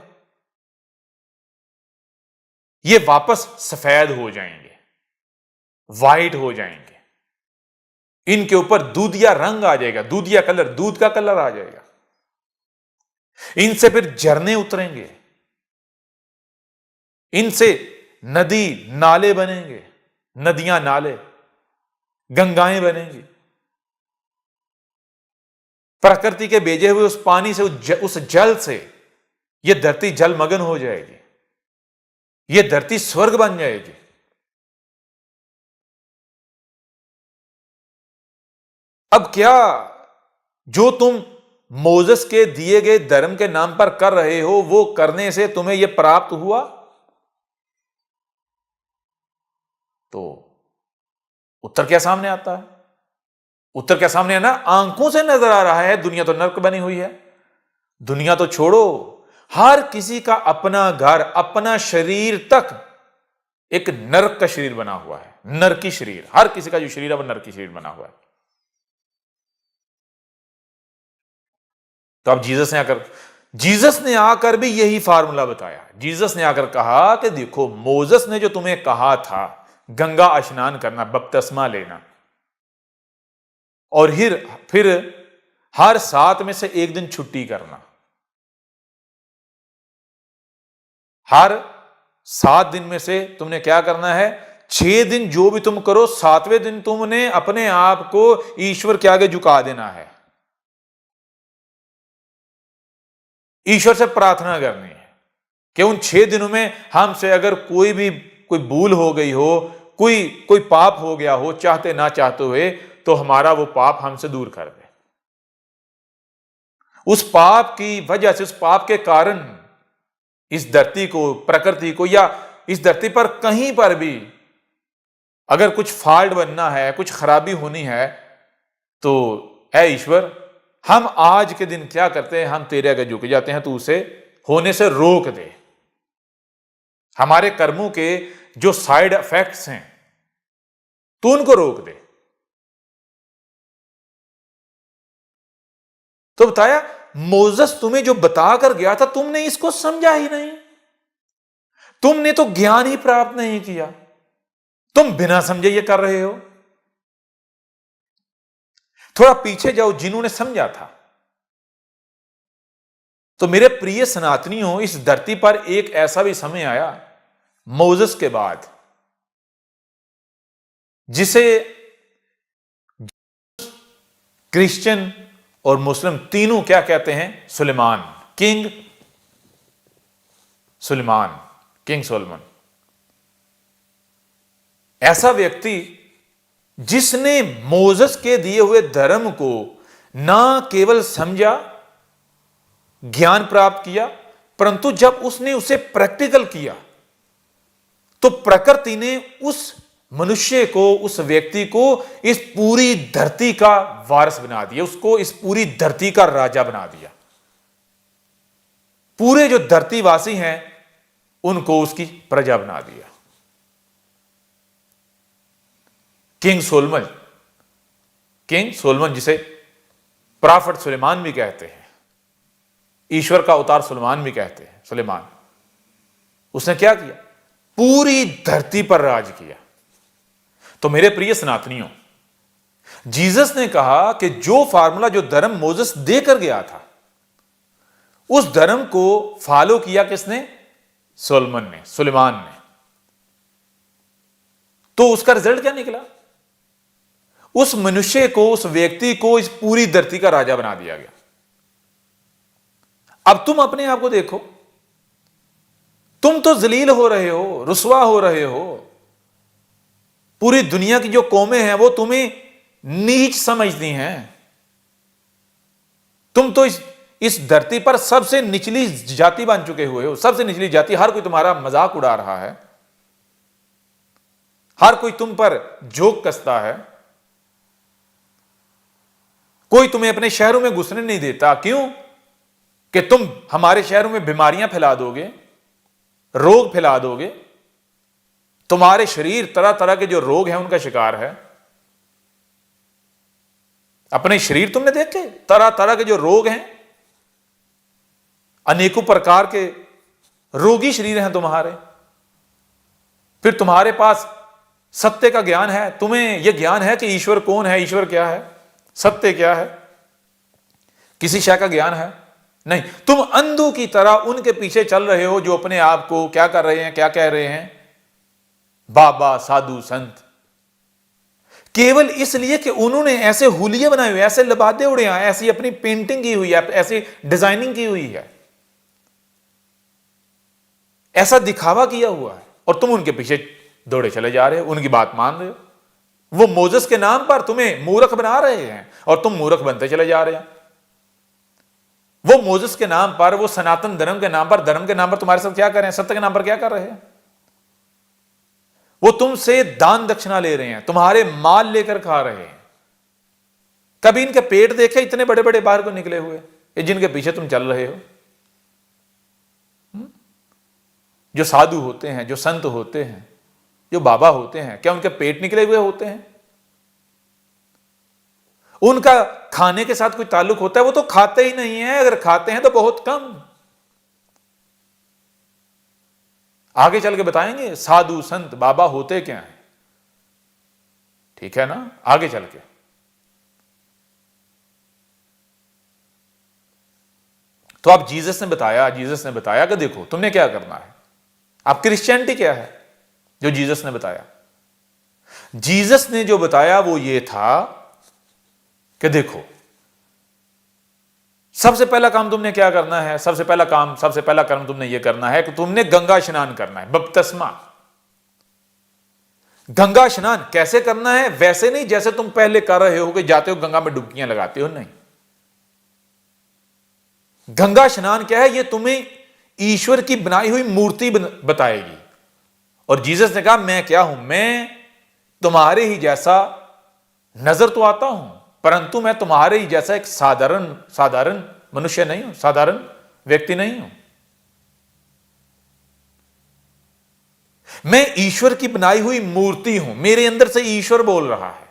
ये वापस सफेद हो जाएंगे, वाइट हो जाएंगे। इनके ऊपर दूधिया रंग आ जाएगा, दूधिया कलर, दूध का कलर आ जाएगा। इनसे फिर झरने उतरेंगे, इनसे नदी नाले बनेंगे, नदियां, नाले, गंगाएं बनेंगी। प्रकृति के भेजे हुए उस पानी से, उस जल से यह धरती जलमग्न हो जाएगी, यह धरती स्वर्ग बन जाएगी। अब क्या जो तुम मोसेस के दिए गए धर्म के नाम पर कर रहे हो, वो करने से तुम्हें यह प्राप्त हुआ? तो उत्तर क्या सामने आता है? उत्तर क्या सामने है ना, आंखों से नजर आ रहा है दुनिया तो नर्क बनी हुई है। दुनिया तो छोड़ो, हर किसी का अपना घर, अपना शरीर तक एक नरक का शरीर बना हुआ है, नरकी शरीर। हर किसी का जो शरीर है वो नरकी शरीर बना हुआ है। तो अब जीसस ने आकर भी यही फार्मूला बताया। जीसस ने आकर कहा कि देखो, मोसेस ने जो तुम्हें कहा था गंगा स्नान करना, बपतिस्मा लेना, और फिर हर 7 में से एक दिन छुट्टी करना, हर 7 दिन में से तुमने क्या करना है, 6 दिन जो भी तुम करो, 7वें दिन तुमने अपने आप को ईश्वर के आगे झुका देना है, ईश्वर से प्रार्थना करनी है कि उन 6 दिनों में हमसे अगर कोई भूल हो गई हो, कोई पाप हो गया हो, चाहते ना चाहते हुए, तो हमारा वो पाप हमसे दूर कर दे। उस पाप की वजह से, उस पाप के कारण इस धरती को, प्रकृति को, या इस धरती पर कहीं पर भी अगर कुछ फॉल्ट बनना है, कुछ खराबी होनी है, तो ऐ ईश्वर, हम आज के दिन क्या करते हैं, हम तेरे आगे झुक जाते हैं, तू उसे होने से रोक दे। हमारे कर्मों के जो साइड इफेक्ट्स हैं, तू उनको रोक दे। तो बताया, मोसेस तुम्हें जो बताकर गया था, तुमने इसको समझा ही नहीं, तुमने तो ज्ञान ही प्राप्त नहीं किया, तुम बिना समझे ये कर रहे हो। थोड़ा पीछे जाओ, जिन्होंने समझा था। तो मेरे प्रिय सनातनियों, इस धरती पर एक ऐसा भी समय आया मोसेस के बाद, जिसे क्रिश्चियन और मुस्लिम तीनों क्या कहते हैं, Suleman, king Suleman, king Solomon. ऐसा व्यक्ति जिसने मोसेस के दिए हुए धर्म को ना केवल समझा, ज्ञान प्राप्त किया, परंतु जब उसने उसे प्रैक्टिकल किया, तो प्रकृति ने उस मनुष्य को, उस व्यक्ति को इस पूरी धरती का वारिस बना दिया, उसको इस पूरी धरती का राजा बना दिया। पूरे जो धरतीवासी हैं उनको उसकी प्रजा बना दिया। किंग सोलमन जिसे प्रॉफिट सुलेमान भी कहते हैं, ईश्वर का अवतार सुलेमान भी कहते हैं, सुलेमान, उसने क्या किया, पूरी धरती पर राज किया। तो मेरे प्रिय सनातनियों, जीसस ने कहा कि जो फार्मूला, जो धर्म मोसेस देकर गया था, उस धर्म को फॉलो किया किसने, सुलेमान ने। तो उसका रिजल्ट क्या निकला, उस मनुष्य को, उस व्यक्ति को इस पूरी धरती का राजा बना दिया गया। अब तुम अपने आप को देखो, तुम तो जलील हो रहे हो, रुसवा हो रहे हो। पूरी दुनिया की जो कौमें हैं वो तुम्हें नीच समझती हैं। तुम तो इस धरती पर सबसे निचली जाति बन चुके हुए हो, सबसे निचली जाति। हर कोई तुम्हारा मजाक उड़ा रहा है, हर कोई तुम पर जोक कसता है, कोई तुम्हें अपने शहरों में घुसने नहीं देता। क्यों? कि तुम हमारे शहरों में बीमारियां फैला दोगे, रोग फैला दोगे, तुम्हारे शरीर तरह तरह के जो रोग हैं उनका शिकार है। अपने शरीर तुमने देखे, तरह तरह के जो रोग हैं, अनेकों प्रकार के रोगी शरीर हैं तुम्हारे। फिर तुम्हारे पास सत्य का ज्ञान है, तुम्हें यह ज्ञान है कि ईश्वर कौन है, ईश्वर क्या है, सत्य क्या है, किसी शय का ज्ञान है नहीं। तुम अंधों की तरह उनके पीछे चल रहे हो जो अपने आप को क्या कर रहे हैं, क्या कह रहे हैं, बाबा, साधु, संत। केवल इसलिए कि उन्होंने ऐसे हुलिये बनाए हुए, ऐसे लबादे उड़े हैं, ऐसी अपनी पेंटिंग की हुई है, ऐसी डिजाइनिंग की हुई है, ऐसा दिखावा किया हुआ है, और तुम उनके पीछे दौड़े चले जा रहे हो, उनकी बात मान रहे हो। वो मोजेस के नाम पर तुम्हें मूर्ख बना रहे हैं और तुम मूर्ख बनते चले जा रहे हैं। वो मोजेस के नाम पर, वो सनातन धर्म के नाम पर तुम्हारे साथ क्या कर रहे हैं? सत्य के नाम पर क्या कर रहे हैं? वो तुमसे दान दक्षिणा ले रहे हैं, तुम्हारे माल लेकर खा रहे हैं। कभी इनके पेट देखे इतने बड़े बड़े बाहर को निकले हुए, ये जिनके पीछे तुम चल रहे हो? जो साधु होते हैं, जो संत होते हैं, जो बाबा होते हैं, क्या उनके पेट निकले हुए होते हैं? उनका खाने के साथ कोई ताल्लुक होता है? वो तो खाते ही नहीं है, अगर खाते हैं तो बहुत कम। आगे चल के बताएंगे साधु संत बाबा होते क्या हैं, ठीक है ना, आगे चल के। तो अब जीसस ने बताया कि देखो तुमने क्या करना है। अब क्रिश्चियनिटी क्या है जो जीसस ने बताया? जीसस ने जो बताया वो ये था कि देखो, सबसे पहला काम तुमने क्या करना है? सबसे पहला कर्म तुमने यह करना है कि तुमने गंगा स्नान करना है, बपतिस्मा। गंगा स्नान कैसे करना है? वैसे नहीं जैसे तुम पहले कर रहे हो कि जाते हो गंगा में डुबकियां लगाते हो, नहीं। गंगा स्नान क्या है? ये तुम्हें ईश्वर की बनाई हुई मूर्ति बताएगी। और जीसस ने कहा मैं क्या हूं? मैं तुम्हारे ही जैसा नजर तो आता हूं, परंतु मैं तुम्हारे ही जैसा एक साधारण मनुष्य नहीं हूं, साधारण व्यक्ति नहीं हूं। मैं ईश्वर की बनाई हुई मूर्ति हूं, मेरे अंदर से ईश्वर बोल रहा है।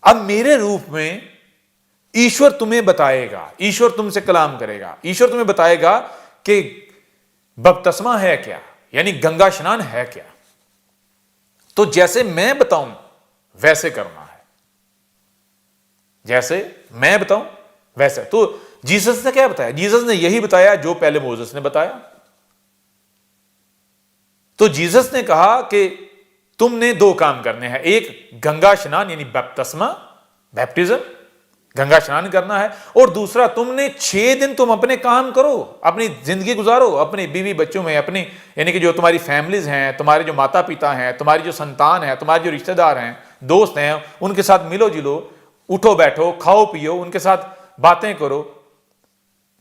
अब मेरे रूप में ईश्वर तुम्हें बताएगा, ईश्वर तुमसे कलाम करेगा, ईश्वर तुम्हें बताएगा कि बपतिस्मा है क्या, यानी गंगा स्नान है क्या। तो जैसे मैं बताऊं वैसे करना है, जैसे मैं बताऊं वैसे। तो जीसस ने क्या बताया? जीसस ने यही बताया जो पहले मोसेस ने बताया। तो जीसस ने कहा कि तुमने दो काम करने हैं, एक गंगा स्नान यानी बपतिस्मा, बैप्टिज्म, गंगा स्नान करना है, और दूसरा तुमने 6 दिन तुम अपने काम करो, अपनी जिंदगी गुजारो, अपनी बीवी बच्चों में, अपनी यानी कि जो तुम्हारी फैमिलीज हैं, तुम्हारे जो माता पिता हैं, तुम्हारी जो संतान है, तुम्हारे जो रिश्तेदार हैं, दोस्त हैं, उनके साथ मिलो जुलो, उठो बैठो, खाओ पियो, उनके साथ बातें करो,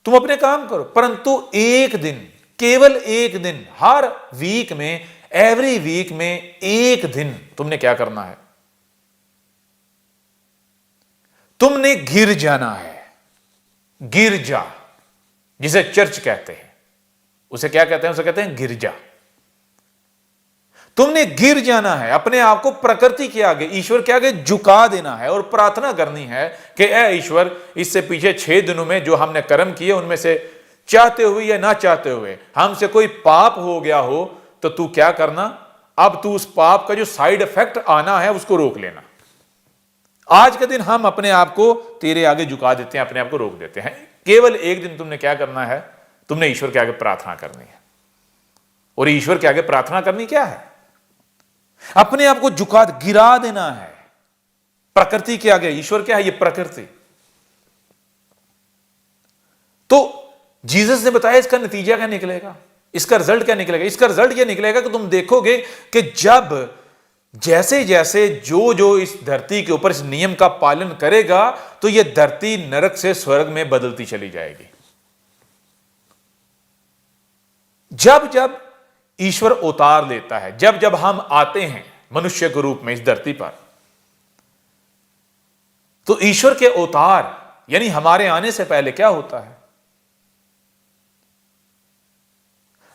तुम अपने काम करो। परंतु एक दिन, केवल एक दिन, हर वीक में, एवरी वीक में एक दिन तुमने क्या करना है? तुमने गिर जाना है। गिरजा जिसे चर्च कहते हैं, उसे क्या कहते हैं? उसे कहते हैं गिरजा। तुमने गिर जाना है, अपने आप को प्रकृति के आगे, ईश्वर के आगे झुका देना है और प्रार्थना करनी है कि ऐ ईश्वर, इससे पीछे 6 दिनों में जो हमने कर्म किए उनमें से चाहते हुए या ना चाहते हुए हमसे कोई पाप हो गया हो तो तू क्या करना, अब तू उस पाप का जो साइड इफेक्ट आना है उसको रोक लेना। आज के दिन हम अपने आप को तेरे आगे झुका देते हैं, अपने आप को रोक देते हैं। केवल एक दिन तुमने क्या करना है? तुमने ईश्वर के आगे प्रार्थना करनी है। और ईश्वर के आगे प्रार्थना करनी क्या है? अपने आप को झुका, गिरा देना है प्रकृति के आगे। ईश्वर क्या है? ये प्रकृति। तो जीसस ने बताया इसका नतीजा क्या निकलेगा, इसका रिजल्ट क्या निकलेगा? इसका रिजल्ट यह निकलेगा कि तुम देखोगे कि जब जैसे जैसे जो जो इस धरती के ऊपर इस नियम का पालन करेगा तो यह धरती नरक से स्वर्ग में बदलती चली जाएगी। जब जब ईश्वर अवतार लेता है, जब जब हम आते हैं मनुष्य के रूप में इस धरती पर, तो ईश्वर के अवतार यानी हमारे आने से पहले क्या होता है?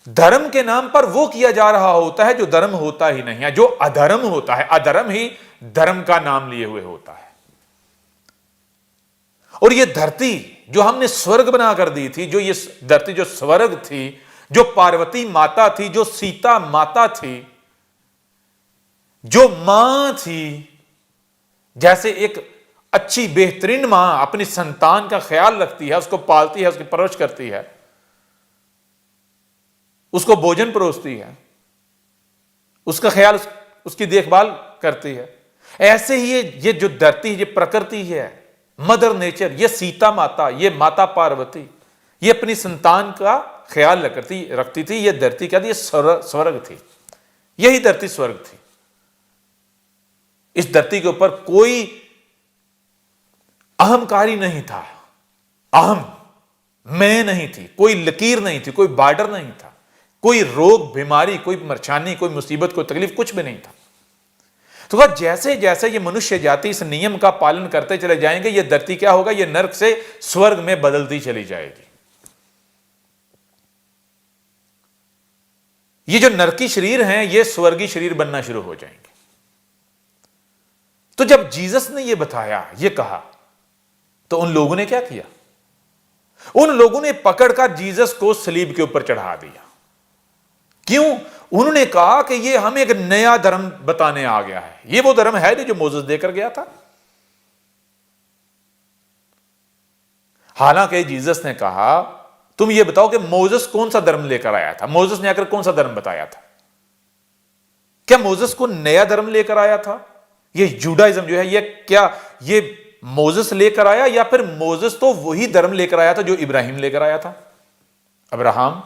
धर्म के नाम पर वो किया जा रहा होता है जो धर्म होता ही नहीं है, जो अधर्म होता है। अधर्म ही धर्म का नाम लिए हुए होता है। और ये धरती जो हमने स्वर्ग बनाकर दी थी, जो ये धरती जो स्वर्ग थी, जो पार्वती माता थी, जो सीता माता थी, जो मां थी, जैसे एक अच्छी बेहतरीन मां अपनी संतान का ख्याल रखती है, उसको पालती है, उसकी परवरिश करती है, उसको भोजन परोसती है, उसका ख्याल, उसकी देखभाल करती है, ऐसे ही ये जो धरती, ये प्रकृति है, मदर नेचर, ये सीता माता, ये माता पार्वती, ये अपनी संतान का ख्याल रखती थी। ये धरती क्या थी? ये स्वर्ग थी। यही धरती स्वर्ग थी। इस धरती के ऊपर कोई अहंकारी नहीं था, अहम मैं नहीं थी, कोई लकीर नहीं थी, कोई बॉर्डर नहीं था, कोई रोग बीमारी, कोई परेशानी, कोई मुसीबत, कोई तकलीफ, कुछ भी नहीं था। तो वह जैसे जैसे ये मनुष्य जाति इस नियम का पालन करते चले जाएंगे, ये धरती क्या होगा? ये नर्क से स्वर्ग में बदलती चली जाएगी। ये जो नरकी शरीर हैं, ये स्वर्गीय शरीर बनना शुरू हो जाएंगे। तो जब जीसस ने ये बताया, ये कहा, तो उन लोगों ने क्या किया? उन लोगों ने पकड़कर जीसस को सलीब के ऊपर चढ़ा दिया। क्यों? उन्होंने कहा कि ये हमें एक नया धर्म बताने आ गया है। ये वो धर्म है नहीं जो मोसेस देकर गया था। हालांकि जीसस ने कहा, तुम ये बताओ कि मोसेस कौन सा धर्म लेकर आया था? मोसेस ने आकर कौन सा धर्म बताया था? क्या मोसेस को नया धर्म लेकर आया था? ये जुडाइज्म जो है, ये क्या ये मोसेस लेकर आया, या फिर मोसेस तो वही धर्म लेकर आया था जो इब्राहिम लेकर आया था, अब्राहम?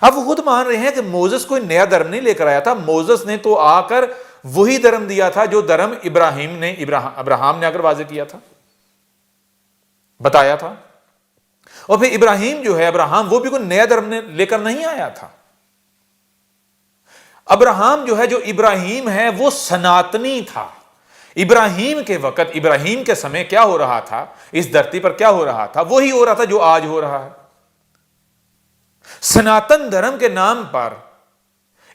अब वो खुद मान रहे हैं कि मोसेस कोई नया धर्म नहीं लेकर आया था। मोसेस ने तो आकर वही धर्म दिया था जो धर्म अब्राहम ने आकर वाज़े किया था, बताया था। और फिर इब्राहिम जो है, अब्राहम, वो भी कोई नया धर्म लेकर नहीं आया था। अब्राहम जो है, जो इब्राहिम है, वो सनातनी था। इब्राहिम के वक्त, इब्राहिम के समय क्या हो रहा था, इस धरती पर क्या हो रहा था, वही हो रहा था जो आज हो रहा है। सनातन धर्म के नाम पर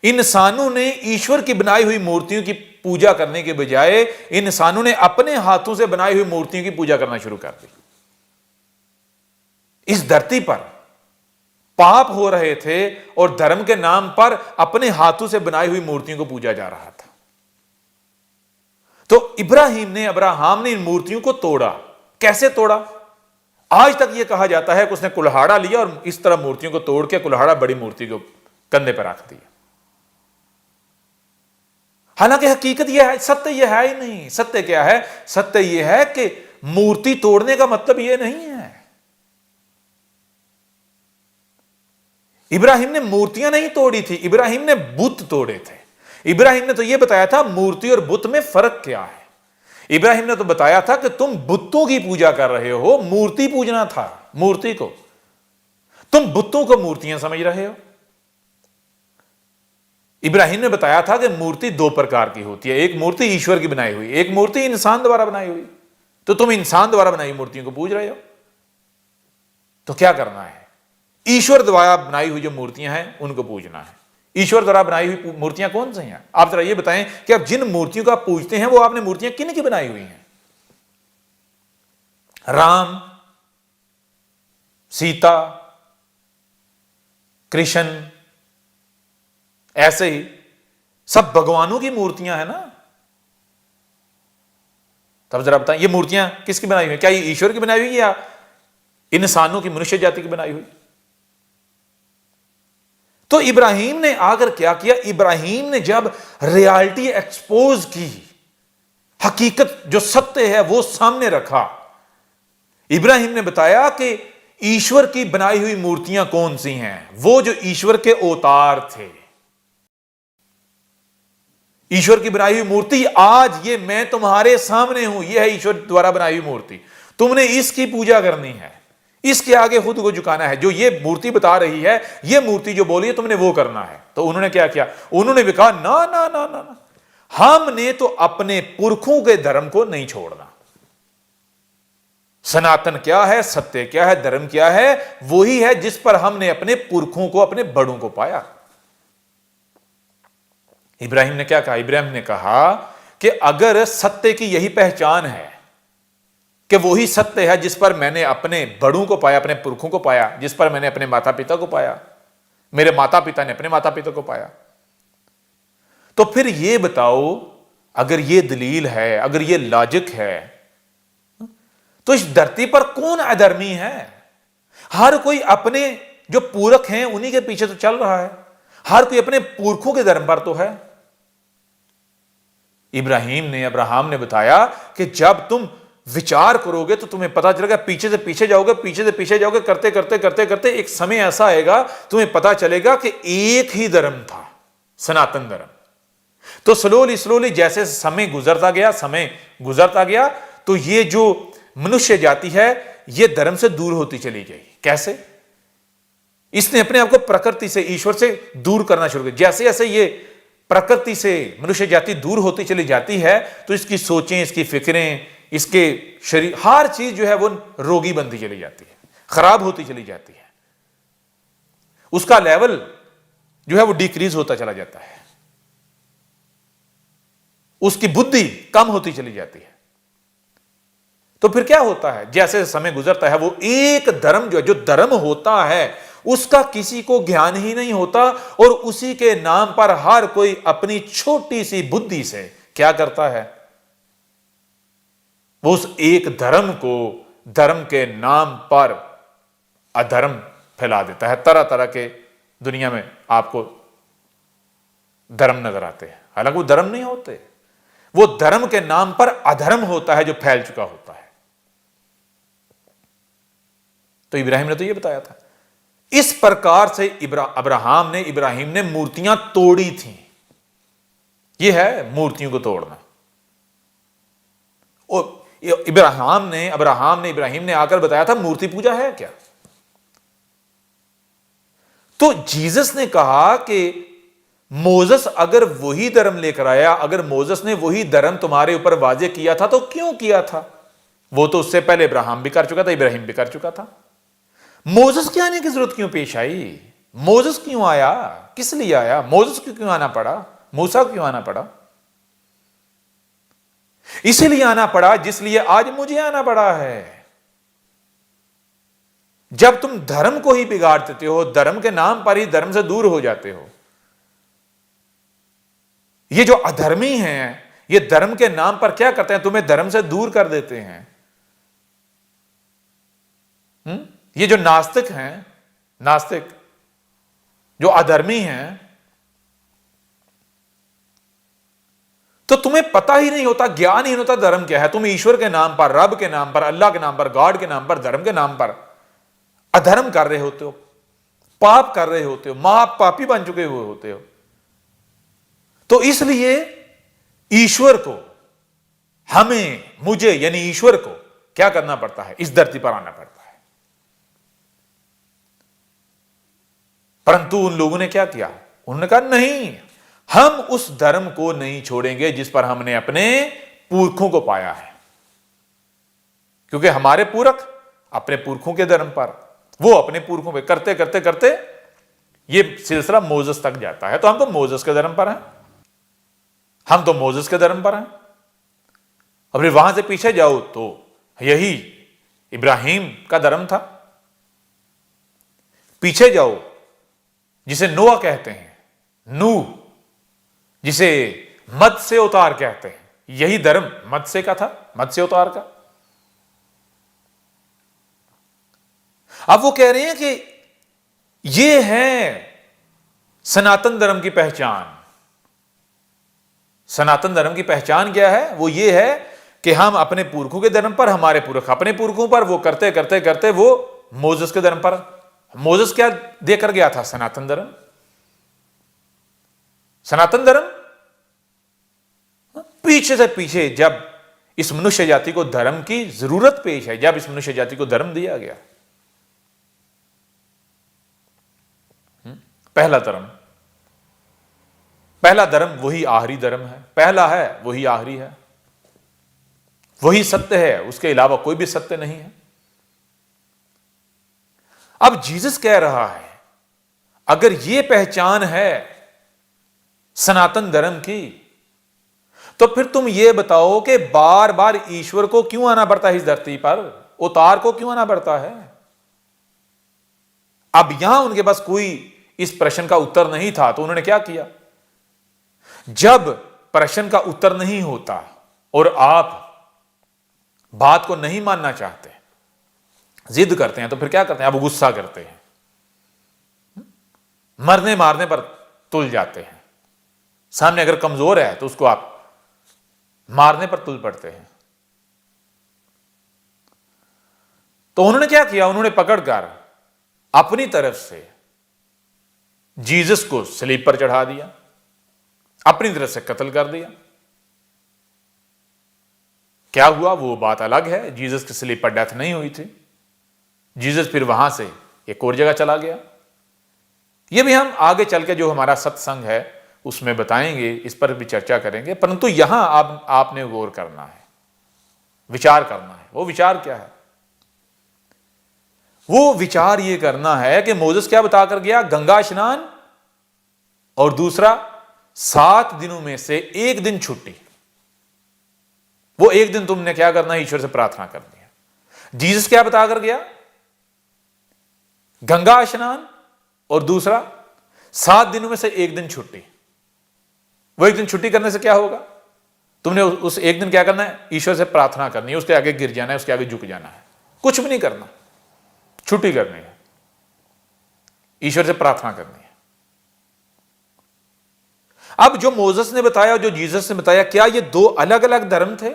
इंसानों ने ईश्वर की बनाई हुई मूर्तियों की पूजा करने के बजाय इंसानों ने अपने हाथों से बनाई हुई मूर्तियों की पूजा करना शुरू कर दी। इस धरती पर पाप हो रहे थे और धर्म के नाम पर अपने हाथों से बनाई हुई मूर्तियों को पूजा जा रहा था। तो अब्राहम ने इन मूर्तियों को तोड़ा। कैसे तोड़ा? आज तक यह कहा जाता है कि उसने कुल्हाड़ा लिया और इस तरह मूर्तियों को तोड़ के कुल्हाड़ा बड़ी मूर्ति को कंधे पर रख दिया। हालांकि हकीकत यह है, सत्य यह है ही नहीं। सत्य क्या है? सत्य यह है कि मूर्ति तोड़ने का मतलब यह नहीं है। इब्राहिम ने मूर्तियां नहीं तोड़ी थी, इब्राहिम ने बुत तोड़े थे। इब्राहिम ने तो यह बताया था मूर्ति और बुत में फर्क क्या है। इब्राहिम ने तो बताया था कि तुम बुतों की पूजा कर रहे हो, मूर्ति पूजना था मूर्ति को, तुम बुतों को मूर्तियां समझ रहे हो। इब्राहिम ने बताया था कि मूर्ति दो प्रकार की होती है, एक मूर्ति ईश्वर की बनाई हुई, एक मूर्ति इंसान द्वारा बनाई हुई। तो तुम इंसान द्वारा बनाई मूर्तियों को पूज रहे हो, तो क्या करना है? ईश्वर द्वारा बनाई हुई जो मूर्तियां हैं उनको पूजना है। ईश्वर द्वारा बनाई हुई मूर्तियां कौन सी हैं? आप जरा ये बताएं कि आप जिन मूर्तियों को आप पूजते हैं वो आपने मूर्तियां किन की बनाई हुई हैं? राम, सीता, कृष्ण, ऐसे ही सब भगवानों की मूर्तियां हैं ना। तब जरा बताएं, ये मूर्तियां किसकी बनाई हुई? क्या ये ईश्वर की बनाई हुई या इंसानों की, मनुष्य जाति की बनाई हुई? तो इब्राहिम ने आकर क्या किया? इब्राहिम ने जब रियलिटी एक्सपोज की, हकीकत जो सत्य है वो सामने रखा, इब्राहिम ने बताया कि ईश्वर की बनाई हुई मूर्तियां कौन सी हैं। वो जो ईश्वर के अवतार थे, ईश्वर की बनाई हुई मूर्ति, आज ये मैं तुम्हारे सामने हूं, यह है ईश्वर द्वारा बनाई हुई मूर्ति। तुमने इसकी पूजा करनी है, इसके आगे खुद को झुकाना है। जो ये मूर्ति बता रही है, ये मूर्ति जो बोली है, तुमने वो करना है। तो उन्होंने क्या किया? उन्होंने भी कहा ना ना ना ना ना, हमने तो अपने पुरखों के धर्म को नहीं छोड़ना। सनातन क्या है, सत्य क्या है, धर्म क्या है? वही है जिस पर हमने अपने पुरखों को, अपने बड़ों को पाया। इब्राहिम ने क्या कहा? इब्राहिम ने कहा कि अगर सत्य की यही पहचान है कि वही सत्य है जिस पर मैंने अपने बड़ों को पाया, अपने पुरखों को पाया, जिस पर मैंने अपने माता पिता को पाया, मेरे माता पिता ने अपने माता पिता को पाया, तो फिर ये बताओ, अगर ये दलील है, अगर ये लॉजिक है, तो इस धरती पर कौन अधर्मी है? हर कोई अपने जो पूरक हैं उन्हीं के पीछे तो चल रहा है, हर कोई अपने पुरखों के धर्म पर तो है। इब्राहिम ने, अब्राहम ने बताया कि जब तुम विचार करोगे तो तुम्हें पता चलेगा, पीछे से पीछे जाओगे, पीछे से पीछे जाओगे, करते करते करते करते एक समय ऐसा आएगा तुम्हें पता चलेगा कि एक ही धर्म था, सनातन धर्म। तो स्लोली स्लोली जैसे समय गुजरता गया तो ये जो मनुष्य जाति है ये धर्म से दूर होती चली गई। कैसे? इसने अपने आप को प्रकृति से, ईश्वर से दूर करना शुरू किया। जैसे जैसे ये प्रकृति से मनुष्य जाति दूर होती चली जाती है तो इसकी सोचें, इसकी फिक्रें, इसके शरीर, हर चीज जो है वो रोगी बनती चली जाती है, खराब होती चली जाती है, उसका लेवल जो है वो डिक्रीज होता चला जाता है, उसकी बुद्धि कम होती चली जाती है। तो फिर क्या होता है? जैसे समय गुजरता है वो एक धर्म जो धर्म होता है उसका किसी को ज्ञान ही नहीं होता और उसी के नाम पर हर कोई अपनी छोटी सी बुद्धि से क्या करता है? वो उस एक धर्म को, धर्म के नाम पर अधर्म फैला देता है। तरह तरह के दुनिया में आपको धर्म नजर आते हैं, हालांकि वो धर्म नहीं होते, वो धर्म के नाम पर अधर्म होता है जो फैल चुका होता है। तो इब्राहिम ने तो ये बताया था। इस प्रकार से इब्राहिम ने मूर्तियां तोड़ी थी। ये है मूर्तियों को तोड़ना। और इब्राहिम ने आकर बताया था मूर्ति पूजा है क्या। तो जीसस ने कहा कि मोसेस अगर वही धर्म लेकर आया, अगर मोसेस ने वही धर्म तुम्हारे ऊपर वाजे किया था तो क्यों किया था? वो तो उससे पहले इब्राहिम भी कर चुका था, इब्राहिम भी कर चुका था। मोसेस के आने की जरूरत क्यों पेश आई? मोसेस क्यों आया? किस लिए आया? मोसेस क्यों आना पड़ा? मूसा क्यों आना पड़ा? इसलिए आना पड़ा जिसलिए आज मुझे आना पड़ा है। जब तुम धर्म को ही बिगाड़ देते हो, धर्म के नाम पर ही धर्म से दूर हो जाते हो। ये जो अधर्मी हैं ये धर्म के नाम पर क्या करते हैं? तुम्हें धर्म से दूर कर देते हैं। ये जो नास्तिक हैं, नास्तिक जो अधर्मी हैं, तो तुम्हें पता ही नहीं होता, ज्ञान ही नहीं होता धर्म क्या है। तुम ईश्वर के नाम पर, रब के नाम पर, अल्लाह के नाम पर, गॉड के नाम पर, धर्म के नाम पर अधर्म कर रहे होते हो, पाप कर रहे होते हो, महापापी बन चुके हुए होते हो। तो इसलिए ईश्वर को, हमें, मुझे यानी ईश्वर को क्या करना पड़ता है? इस धरती पर आना पड़ता है। परंतु उन लोगों ने क्या किया? उन्होंने कहा नहीं, हम उस धर्म को नहीं छोड़ेंगे जिस पर हमने अपने पुरखों को पाया है। क्योंकि हमारे पुरख अपने पुरखों के धर्म पर, वो अपने पुरखों पे करते करते करते ये सिलसिला मोसेस तक जाता है। तो हम तो मोसेस के धर्म पर हैं, हम तो मोसेस के धर्म पर हैं। अब वहां से पीछे जाओ तो यही इब्राहिम का धर्म था। पीछे जाओ जिसे नोआ कहते हैं, नूह, जिसे मत्स्य अवतार कहते हैं, यही धर्म मत्स्य का था, मत्स्य अवतार का। अब वो कह रहे हैं कि ये है सनातन धर्म की पहचान। सनातन धर्म की पहचान क्या है? वो ये है कि हम अपने पुरखों के धर्म पर, हमारे पुरख अपने पुरखों पर, वो करते करते करते वो मोसेस के धर्म पर। मोसेस क्या देकर गया था? सनातन धर्म। सनातन धर्म पीछे से पीछे जब इस मनुष्य जाति को धर्म की जरूरत पेश है, जब इस मनुष्य जाति को धर्म दिया गया, पहला धर्म वही आखिरी धर्म है। पहला है वही आखिरी है, वही सत्य है, उसके अलावा कोई भी सत्य नहीं है। अब जीसस कह रहा है अगर ये पहचान है सनातन धर्म की, तो फिर तुम ये बताओ कि बार बार ईश्वर को क्यों आना पड़ता है इस धरती पर? अवतार को क्यों आना पड़ता है? अब यहां उनके पास कोई इस प्रश्न का उत्तर नहीं था, तो उन्होंने क्या किया? जब प्रश्न का उत्तर नहीं होता और आप बात को नहीं मानना चाहते, जिद करते हैं, तो फिर क्या करते हैं? आप गुस्सा करते हैं, मरने मारने पर तुल जाते हैं। सामने अगर कमजोर है तो उसको आप मारने पर तुल पड़ते हैं। तो उन्होंने क्या किया, उन्होंने पकड़कर अपनी तरफ से जीसस को सलीब पर चढ़ा दिया, अपनी तरफ से कत्ल कर दिया। क्या हुआ वो बात अलग है, जीसस की सलीब पर डेथ नहीं हुई थी। जीसस फिर वहां से एक और जगह चला गया। ये भी हम आगे चल के जो हमारा सत्संग है उसमें बताएंगे, इस पर भी चर्चा करेंगे। परंतु यहां आपने गौर करना है, विचार करना है। वो विचार क्या है? वो विचार ये करना है कि मोसेस क्या बताकर गया, गंगा स्नान, और दूसरा 7 दिनों में से एक दिन छुट्टी। वो एक दिन तुमने क्या करना है, ईश्वर से प्रार्थना करनी है। जीसस क्या बताकर गया, गंगा स्नान और दूसरा 7 दिनों में से एक दिन छुट्टी। वो एक दिन छुट्टी करने से क्या होगा, तुमने उस एक दिन क्या करना है, ईश्वर से प्रार्थना करनी है, उसके आगे गिर जाना है, उसके आगे झुक जाना है, कुछ भी नहीं करना, छुट्टी करनी है, ईश्वर से प्रार्थना करनी है। अब जो मोसेस ने बताया, जो जीसस ने बताया, क्या ये दो अलग अलग धर्म थे?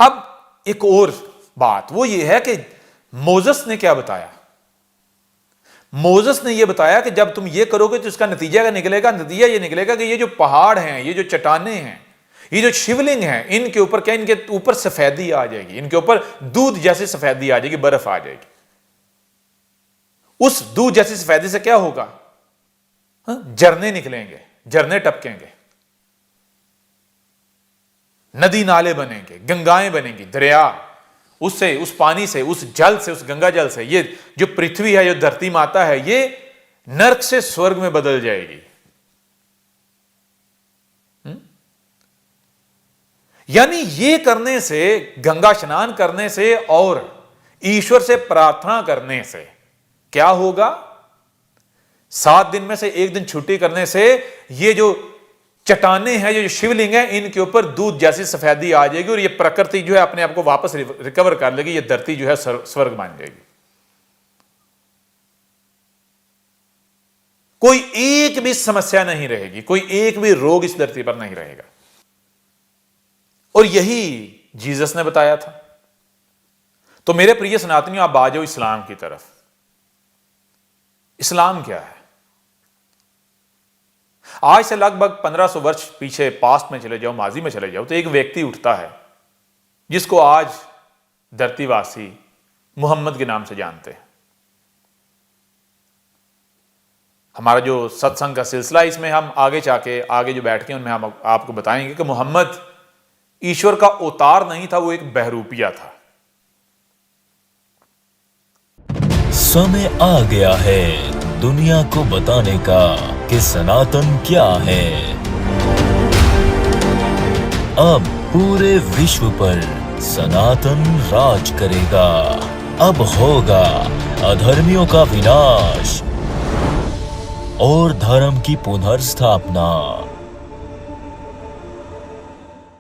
अब एक और बात वो ये है कि मोसेस ने क्या बताया। मोसेस ने यह बताया कि जब तुम ये करोगे तो इसका नतीजा क्या निकलेगा, नतीजा ये निकलेगा कि ये जो पहाड़ हैं, ये जो चट्टाने हैं, ये जो शिवलिंग हैं, इनके ऊपर क्या, इनके ऊपर सफेदी आ जाएगी, इनके ऊपर दूध जैसी सफेदी आ जाएगी, बर्फ आ जाएगी। उस दूध जैसी सफेदी से क्या होगा, झरने निकलेंगे, झरने टपकेंगे, नदी नाले बनेंगे, गंगाएं बनेंगी, दरिया, उससे, उस पानी से, उस जल से, उस गंगा जल से ये जो पृथ्वी है, जो धरती माता है, ये नर्क से स्वर्ग में बदल जाएगी। यानी ये करने से, गंगा स्नान करने से और ईश्वर से प्रार्थना करने से क्या होगा, 7 दिन में से एक दिन छुट्टी करने से ये जो चट्टाने हैं, जो शिवलिंग है, इनके ऊपर दूध जैसी सफेदी आ जाएगी और ये प्रकृति जो है अपने आप को वापस रिकवर कर लेगी, ये धरती जो है स्वर्ग मान जाएगी। कोई एक भी समस्या नहीं रहेगी, कोई एक भी रोग इस धरती पर नहीं रहेगा। और यही जीसस ने बताया था। तो मेरे प्रिय सनातनियों, आप आ जाओ इस्लाम की तरफ। इस्लाम क्या है? आज से लगभग 1500 वर्ष पीछे पास्ट में चले जाओ, माजी में चले जाओ, तो एक व्यक्ति उठता है जिसको आज धरतीवासी मोहम्मद के नाम से जानते हैं। हमारा जो सत्संग का सिलसिला, इसमें हम आगे जाके, आगे जो बैठ के उनमें हम आपको बताएंगे कि मोहम्मद ईश्वर का अवतार नहीं था, वो एक बहरूपिया था। समय आ गया है दुनिया को बताने का कि सनातन क्या है। अब पूरे विश्व पर सनातन राज करेगा। अब होगा अधर्मियों का विनाश और धर्म की पुनर्स्थापना।